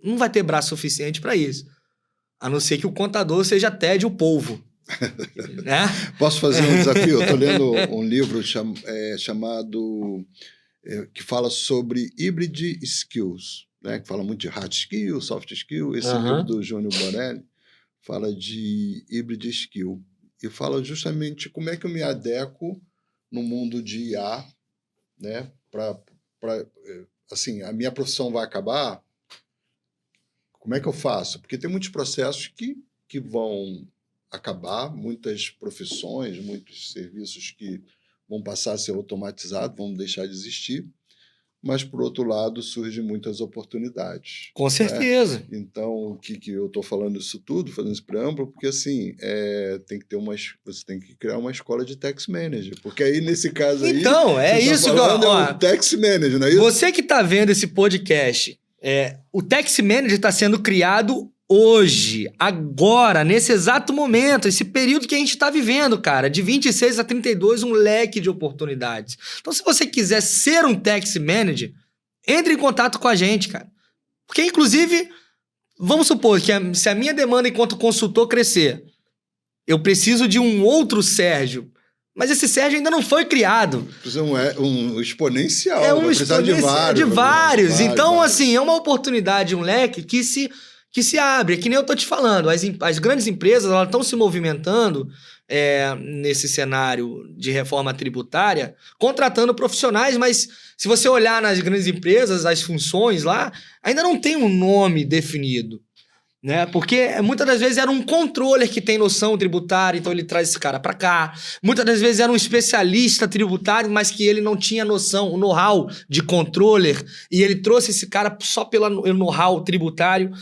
Não vai ter braço suficiente para isso. A não ser que o contador seja Ted o polvo. Né? Posso fazer um desafio? Eu estou lendo um livro chamado... que fala sobre hybrid skills, né? Que fala muito de hard skill, soft skill. Esse livro do Júnior Borelli fala de hybrid skill e fala justamente como é que eu me adequo no mundo de IA, né? Assim, a minha profissão vai acabar, como é que eu faço? Porque tem muitos processos que vão acabar, muitas profissões, muitos serviços que vão passar a ser automatizados, vão deixar de existir, mas, por outro lado, surgem muitas oportunidades. Com certeza. Né? Então, o que eu estou falando isso tudo, fazendo esse preâmbulo, porque assim, você tem que criar uma escola de tax manager, porque aí, nesse caso aí... Então, é isso que ó, o tax manager, não é isso? Você que está vendo esse podcast, o tax manager está sendo criado hoje, agora, nesse exato momento, esse período que a gente está vivendo, cara, de 26 a 32, um leque de oportunidades. Então, se você quiser ser um tax manager, entre em contato com a gente, cara. Porque, inclusive, vamos supor que se a minha demanda enquanto consultor crescer, eu preciso de um outro Sérgio, mas esse Sérgio ainda não foi criado. Um exponencial. É um exponencial de vários. Então, assim, é uma oportunidade, um leque que se abre. É que nem eu tô te falando. As grandes empresas estão se movimentando nesse cenário de reforma tributária, contratando profissionais, mas se você olhar nas grandes empresas, as funções lá, ainda não tem um nome definido. Né? Porque muitas das vezes era um controller que tem noção tributária, então ele traz esse cara para cá. Muitas das vezes era um especialista tributário, mas que ele não tinha noção, o know-how de controller, e ele trouxe esse cara só pelo know-how tributário.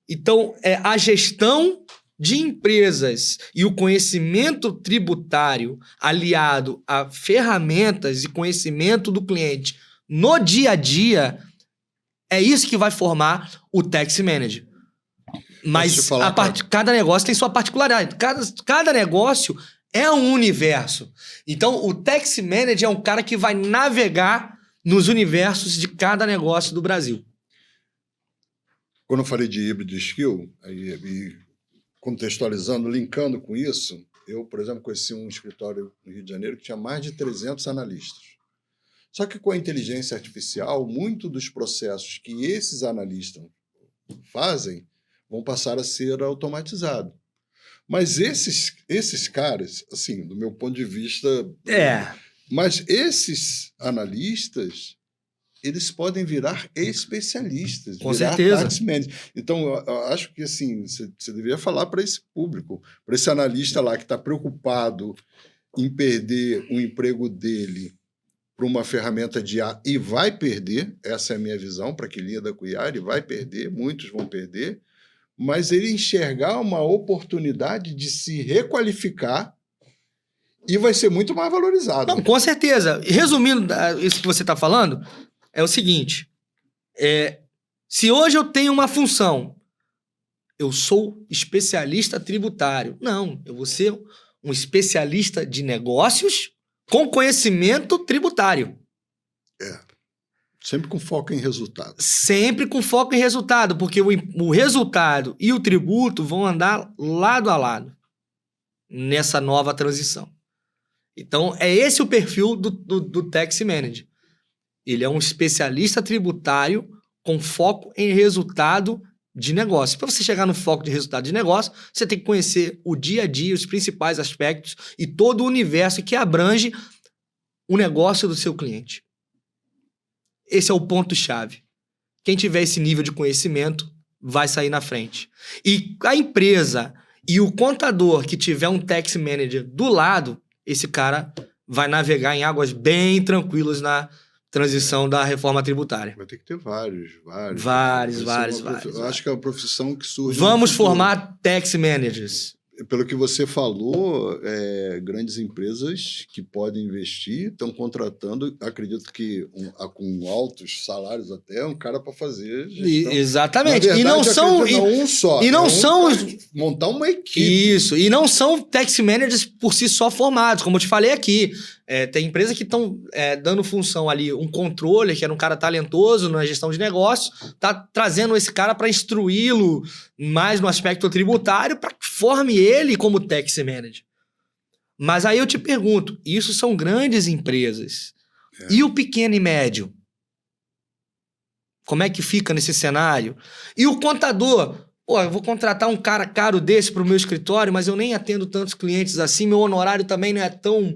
Então, a gestão de empresas e o conhecimento tributário aliado a ferramentas e conhecimento do cliente no dia a dia, é isso que vai formar o tax manager. Mas cada negócio tem sua particularidade. Cada negócio é um universo. Então, o tax manager é um cara que vai navegar nos universos de cada negócio do Brasil. Quando eu falei de híbrido skill, e contextualizando, linkando com isso, eu, por exemplo, conheci um escritório no Rio de Janeiro que tinha mais de 300 analistas. Só que com a inteligência artificial, muito dos processos que esses analistas fazem vão passar a ser automatizados. Mas esses caras, assim, do meu ponto de vista... Mas esses analistas, eles podem virar especialistas. Com certeza. Tax manager. Então, eu acho que assim, você deveria falar para esse público, para esse analista lá que está preocupado em perder o emprego dele para uma ferramenta de IA, e vai perder, essa é a minha visão, para quem lida com IA, ele vai perder, muitos vão perder, mas ele enxergar uma oportunidade de se requalificar e vai ser muito mais valorizado. Não, com certeza. Resumindo isso que você está falando, é o seguinte, se hoje eu tenho uma função, eu sou especialista tributário. Não, eu vou ser um especialista de negócios com conhecimento tributário. Sempre com foco em resultado. Sempre com foco em resultado, porque o resultado e o tributo vão andar lado a lado nessa nova transição. Então, é esse o perfil do tax manager. Ele é um especialista tributário com foco em resultado de negócio. Para você chegar no foco de resultado de negócio, você tem que conhecer o dia a dia, os principais aspectos e todo o universo que abrange o negócio do seu cliente. Esse é o ponto-chave. Quem tiver esse nível de conhecimento vai sair na frente. E a empresa e o contador que tiver um tax manager do lado, esse cara vai navegar em águas bem tranquilas na transição da reforma tributária. Vai ter que ter vários. Vários. Eu acho que é uma profissão que surge... Vamos formar tax managers. Pelo que você falou, grandes empresas que podem investir estão contratando, acredito que com altos salários até, um cara para fazer gestão. Exatamente. Verdade, e não são um só. E não são montar uma equipe. Isso. E não são tax managers por si só formados, como eu te falei aqui. Tem empresas que estão dando função ali, um controller, que era um cara talentoso na gestão de negócios, tá trazendo esse cara para instruí-lo mais no aspecto tributário, para que forme ele como tax manager. Mas aí eu te pergunto, isso são grandes empresas. E o pequeno e médio? Como é que fica nesse cenário? E o contador? Pô, eu vou contratar um cara caro desse para o meu escritório, mas eu nem atendo tantos clientes assim, meu honorário também não é tão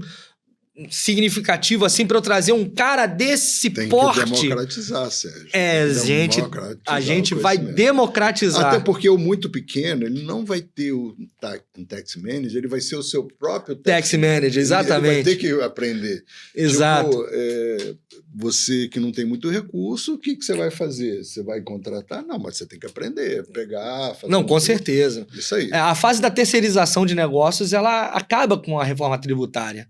significativo assim para eu trazer um cara desse Tem porte? que democratizar, Sérgio. A gente vai democratizar. Até porque o muito pequeno, ele não vai ter um tax manager, ele vai ser o seu próprio tax manager, exatamente. Ele vai ter que aprender. Exato. Tipo, você que não tem muito recurso, o que você vai fazer? Você vai contratar? Não, mas você tem que aprender, pegar, fazer. Não, com certeza. Isso aí. A fase da terceirização de negócios, ela acaba com a reforma tributária,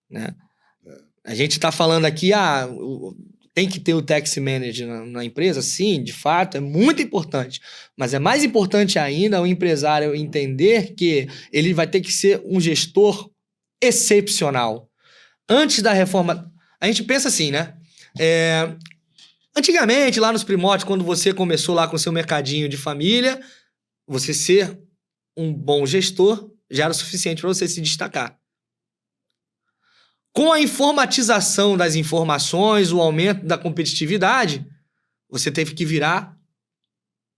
né? A gente está falando aqui, tem que ter o tax manager na empresa? Sim, de fato, é muito importante. Mas é mais importante ainda o empresário entender que ele vai ter que ser um gestor excepcional. Antes da reforma... A gente pensa assim, né? Antigamente, lá nos primórdios, quando você começou lá com o seu mercadinho de família, você ser um bom gestor já era o suficiente para você se destacar. Com a informatização das informações, o aumento da competitividade, você teve que virar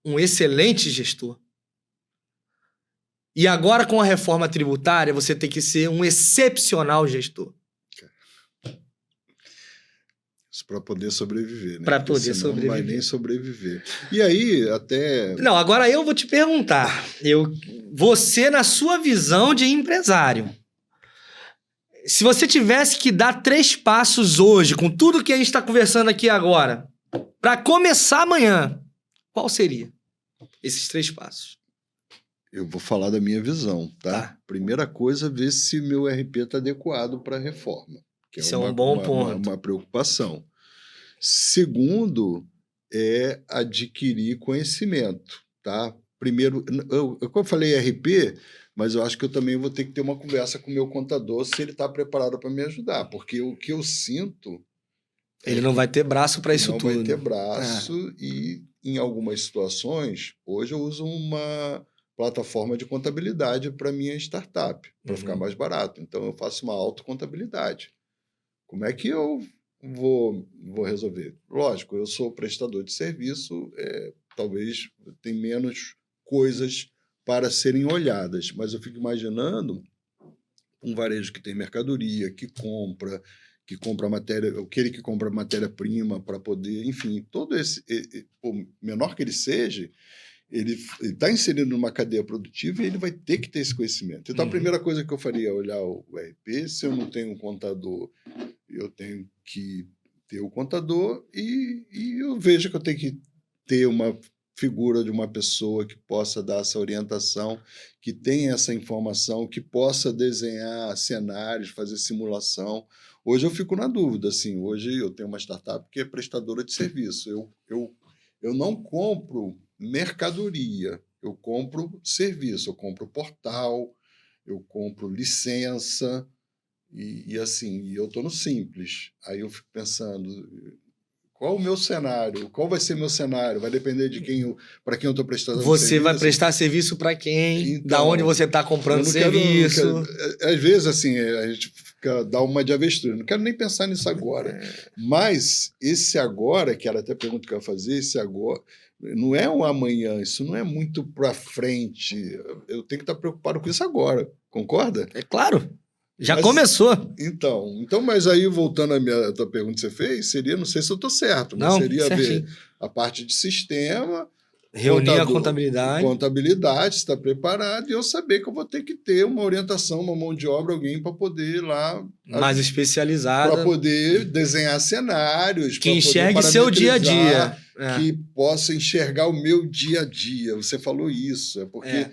um excelente gestor. E agora, com a reforma tributária, você tem que ser um excepcional gestor. Isso para poder sobreviver, né? Para poder sobreviver. Não vai nem sobreviver. E aí, até... Não, agora eu vou te perguntar. Você, na sua visão de empresário, se você tivesse que dar 3 passos hoje, com tudo que a gente está conversando aqui agora, para começar amanhã, qual seria esses 3 passos? Eu vou falar da minha visão, tá? Primeira coisa, ver se meu RP está adequado para a reforma. Isso é um bom ponto. Uma preocupação. Segundo, é adquirir conhecimento, tá? Primeiro, eu falei RP, mas eu acho que eu também vou ter que ter uma conversa com o meu contador se ele está preparado para me ajudar, porque o que eu sinto... Ele não vai ter braço para isso tudo. Não vai ter braço e, em algumas situações, hoje eu uso uma plataforma de contabilidade para minha startup, para ficar mais barato. Então, eu faço uma autocontabilidade. Como é que eu vou resolver? Lógico, eu sou prestador de serviço, talvez tenha menos coisas para serem olhadas, mas eu fico imaginando um varejo que tem mercadoria, que compra matéria, aquele que compra matéria-prima para poder, enfim, todo esse, o menor que ele seja, ele está inserido numa cadeia produtiva e ele vai ter que ter esse conhecimento. Então, a primeira coisa que eu faria é olhar o RP. Se eu não tenho um contador, eu tenho que ter o contador e eu vejo que eu tenho que ter uma figura de uma pessoa que possa dar essa orientação, que tenha essa informação, que possa desenhar cenários, fazer simulação. Hoje eu fico na dúvida, assim, hoje eu tenho uma startup que é prestadora de serviço. Eu não compro mercadoria, eu compro serviço, eu compro portal, eu compro licença, e assim, eu estou no simples. Aí eu fico pensando, qual o meu cenário? Qual vai ser meu cenário? Vai depender de para quem eu estou prestando serviço. Você vai prestar serviço para quem? Então, da onde você está comprando serviço? Às vezes, assim, a gente dá uma de avestruz. Não quero nem pensar nisso agora. Mas esse agora, que ela até pergunta o que eu ia fazer, esse agora... Não é um amanhã, isso não é muito para frente. Eu tenho que estar preocupado com isso agora, concorda? É claro, já começou. Então, mas aí, voltando à tua pergunta que você fez, seria, não sei se eu estou certo, mas seria ver a parte de sistema, reunir a contabilidade, está preparado, e eu saber que eu vou ter que ter uma orientação, uma mão de obra, alguém para poder ir lá... Mais especializada. Para poder desenhar cenários. Que enxergue seu dia a dia. Que possa enxergar o meu dia a dia. Você falou isso. É porque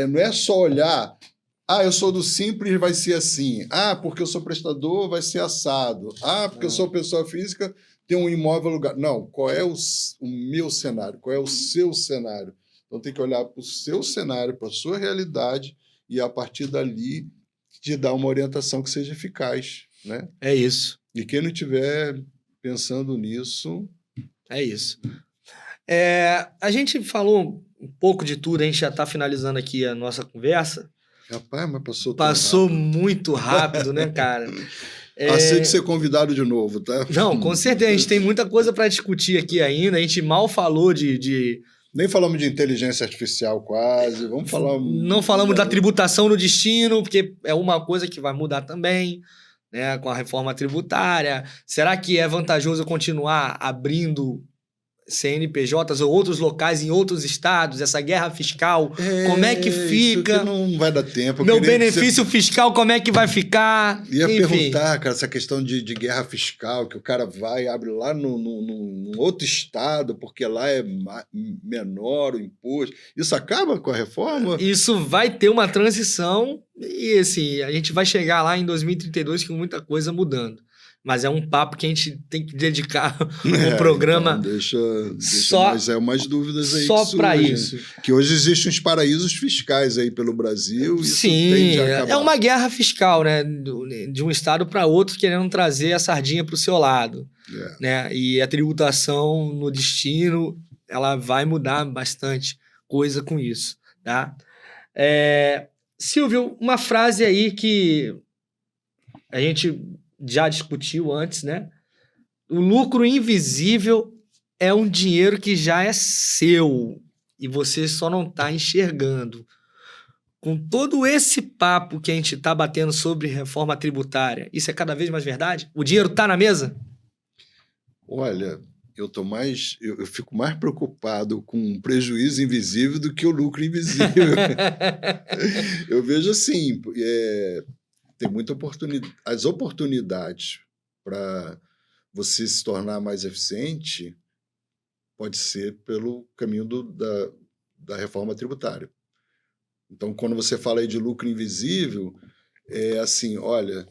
não é só olhar... eu sou do Simples, vai ser assim. Porque eu sou prestador, vai ser assado. Porque eu sou pessoa física... tem um imóvel alugado. Não, qual é o meu cenário? Qual é o seu cenário? Então, tem que olhar para o seu cenário, para a sua realidade, e, a partir dali, te dar uma orientação que seja eficaz. Né? É isso. E quem não estiver pensando nisso... É isso. A gente falou um pouco de tudo, a gente já está finalizando aqui a nossa conversa. Rapaz, mas passou muito rápido, né, cara? Aceito ser convidado de novo, tá? Não, com certeza. A gente tem muita coisa para discutir aqui ainda. A gente mal falou Nem falamos de inteligência artificial quase. Vamos falar... Não falamos da tributação no destino, porque é uma coisa que vai mudar também. né, com a reforma tributária? Será que é vantajoso continuar abrindo CNPJs ou outros locais em outros estados? Essa guerra fiscal, como é que Isso que fica? não vai dar tempo. Eu Meu queria que benefício fiscal, como é que vai ficar? Ia Enfim. perguntar, cara, essa questão de guerra fiscal, que o cara vai e abre lá num outro estado, porque lá é menor o imposto. Isso acaba com a reforma? Isso vai ter uma transição e, assim, a gente vai chegar lá em 2032 com muita coisa mudando. Mas é um papo que a gente tem que dedicar um programa então deixa só, umas dúvidas aí só que para surgem. isso. Que hoje existem uns paraísos fiscais aí pelo Brasil. Isso Sim, tende a acabar. é uma guerra fiscal, né? De um estado para outro querendo trazer a sardinha para o seu lado. Né? E a tributação no destino, ela vai mudar bastante coisa com isso. Tá? Silvio, uma frase aí que a gente já discutiu antes, né? O lucro invisível é um dinheiro que já é seu e você só não está enxergando. Com todo esse papo que a gente está batendo sobre reforma tributária, isso é cada vez mais verdade? O dinheiro está na mesa? Olha, eu fico mais preocupado com o prejuízo invisível do que o lucro invisível. Eu vejo assim, tem muita oportunidade. As oportunidades para você se tornar mais eficiente pode ser pelo caminho da reforma tributária. Então, quando você fala aí de lucro invisível, é assim, olha,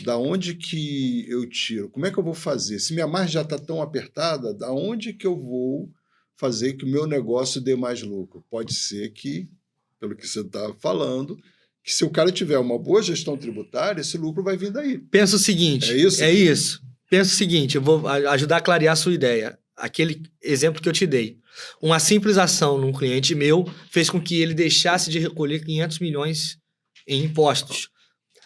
da onde que eu tiro? Como é que eu vou fazer? Se minha margem já está tão apertada, da onde que eu vou fazer que o meu negócio dê mais lucro? Pode ser que, pelo que você está falando, que se o cara tiver uma boa gestão tributária, esse lucro vai vir daí. Pensa o seguinte. É isso? É isso. Pensa o seguinte, eu vou ajudar a clarear a sua ideia. Aquele exemplo que eu te dei. Uma simples ação num cliente meu fez com que ele deixasse de recolher 500 milhões em impostos.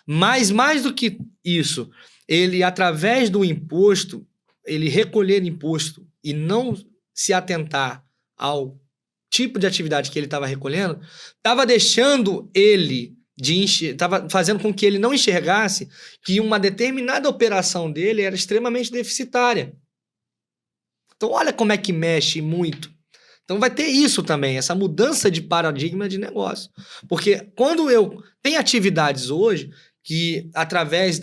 Mas mais do que isso, ele, através do imposto, ele recolher imposto e não se atentar ao tipo de atividade que ele estava recolhendo, estava deixando ele estava fazendo com que ele não enxergasse que uma determinada operação dele era extremamente deficitária. Então, olha como é que mexe muito. Então, vai ter isso também, essa mudança de paradigma de negócio. Porque quando eu tenho atividades hoje que, através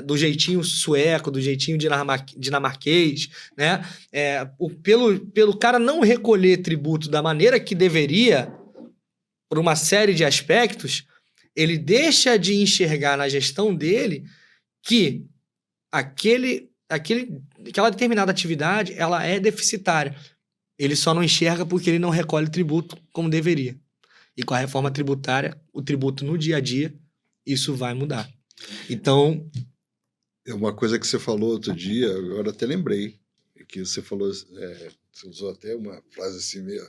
do jeitinho sueco, do jeitinho dinamarquês, né, pelo cara não recolher tributo da maneira que deveria, por uma série de aspectos, ele deixa de enxergar na gestão dele que aquela determinada atividade ela é deficitária. Ele só não enxerga porque ele não recolhe tributo como deveria. E com a reforma tributária, o tributo no dia a dia, isso vai mudar. Então... É uma coisa que você falou outro dia, agora até lembrei, que você falou, você usou até uma frase assim meio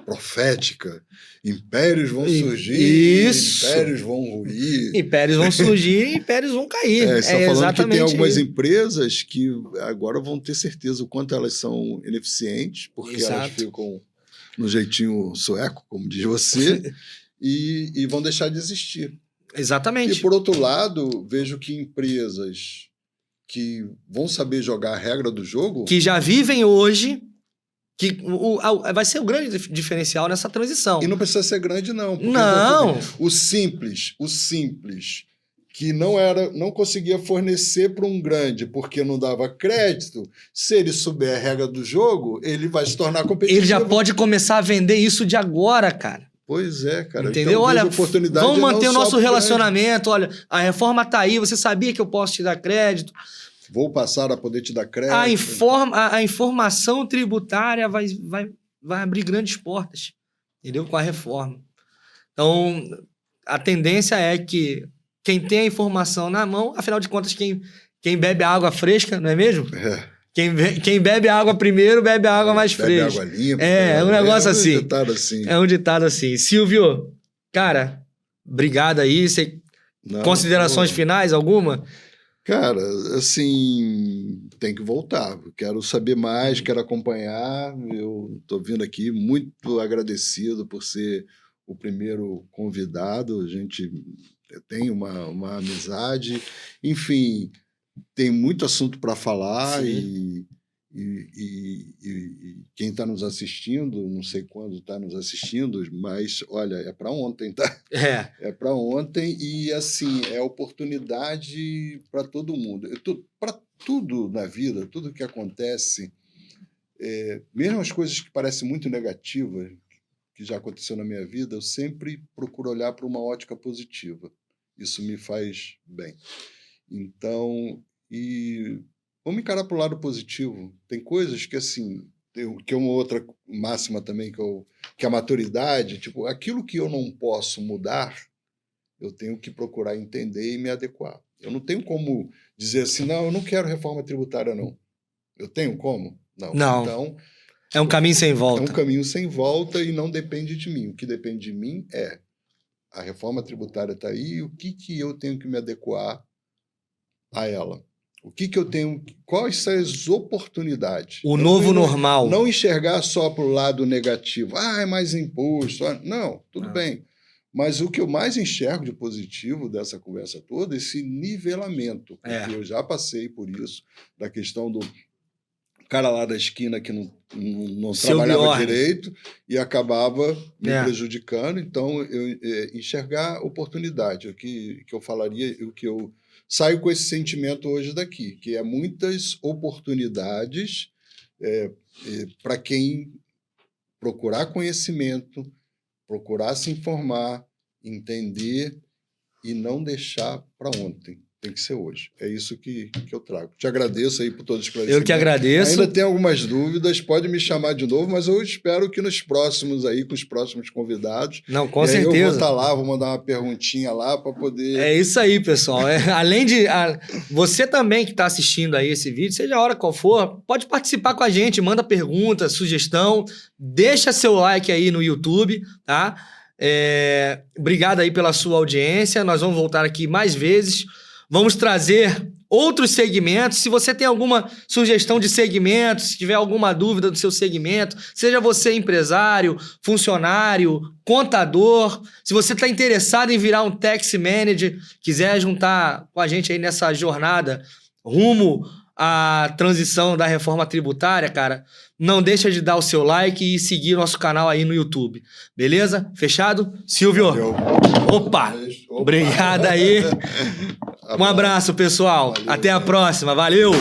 profética, impérios vão surgir, impérios vão ruir. Impérios vão surgir e impérios vão cair. Você está falando que tem algumas isso. empresas que agora vão ter certeza o quanto elas são ineficientes, porque elas ficam no jeitinho sueco, como diz você, e vão deixar de existir. Exatamente. E, por outro lado, vejo que empresas que vão saber jogar a regra do jogo... Que já vivem hoje... que vai ser o grande diferencial nessa transição. E não precisa ser grande, não. Não! O simples, que não conseguia fornecer para um grande porque não dava crédito, se ele souber a regra do jogo, ele vai se tornar competitivo. Ele já pode começar a vender isso de agora, cara. Pois é, cara. Entendeu? Então, olha, oportunidade vamos manter o nosso relacionamento. Grande. Olha, a reforma tá aí, você sabia que eu posso te dar crédito? Vou passar a poder te dar crédito. A informação tributária vai abrir grandes portas, entendeu? Com a reforma. Então, a tendência é que quem tem a informação na mão, afinal de contas, quem bebe água fresca, não é mesmo? Quem bebe água primeiro, bebe a água mais fresca. Bebe água limpa. É um negócio assim. É um ditado assim. É um ditado assim. Silvio, cara, obrigado aí. Considerações finais, alguma? Cara, assim, tem que voltar. Quero saber mais, quero acompanhar. Eu estou vindo aqui muito agradecido por ser o primeiro convidado. A gente tem uma amizade, enfim, tem muito assunto para falar e quem está nos assistindo, não sei quando está nos assistindo, mas olha, é para ontem, tá? É para ontem e assim é oportunidade para todo mundo, para tudo na vida, tudo que acontece, mesmo as coisas que parecem muito negativas, que já aconteceu na minha vida, eu sempre procuro olhar para uma ótica positiva. Isso me faz bem. Então, vamos encarar para o lado positivo. Tem coisas que, assim, que é uma outra máxima também, que é a maturidade, tipo, aquilo que eu não posso mudar, eu tenho que procurar entender e me adequar. Eu não tenho como dizer assim, não, eu não quero reforma tributária, não. Eu tenho como? Não. Então, é um caminho sem volta. É um caminho sem volta e não depende de mim. O que depende de mim é a reforma tributária está aí e o que eu tenho que me adequar a ela. O que eu tenho... Quais são as oportunidades? O novo normal. Não enxergar só para o lado negativo. É mais imposto. Não, tudo bem. Mas o que eu mais enxergo de positivo dessa conversa toda é esse nivelamento. Porque eu já passei por isso, da questão do cara lá da esquina que não trabalhava direito e acabava me prejudicando. Então, eu enxergar oportunidade, o que eu falaria, o que eu saio com esse sentimento hoje daqui, que é muitas oportunidades para quem procurar conhecimento, procurar se informar, entender e não deixar para ontem. Tem que ser hoje. É isso que eu trago. Te agradeço aí por todo o esclarecimento. Eu que agradeço. Ainda tem algumas dúvidas, pode me chamar de novo, mas eu espero que nos próximos aí, com os próximos convidados... Não, com certeza. Eu vou estar lá, vou mandar uma perguntinha lá para poder... É isso aí, pessoal. Além de... você também que está assistindo aí esse vídeo, seja a hora qual for, pode participar com a gente, manda pergunta, sugestão, deixa seu like aí no YouTube, tá? Obrigado aí pela sua audiência, nós vamos voltar aqui mais vezes. Vamos trazer outros segmentos. Se você tem alguma sugestão de segmento, se tiver alguma dúvida do seu segmento, seja você empresário, funcionário, contador, se você está interessado em virar um tax manager, quiser juntar com a gente aí nessa jornada rumo à transição da reforma tributária, cara, não deixa de dar o seu like e seguir nosso canal aí no YouTube. Beleza? Fechado? Silvio. Valeu. Opa! Obrigado aí. Um abraço, pessoal. Valeu, até a próxima. Valeu!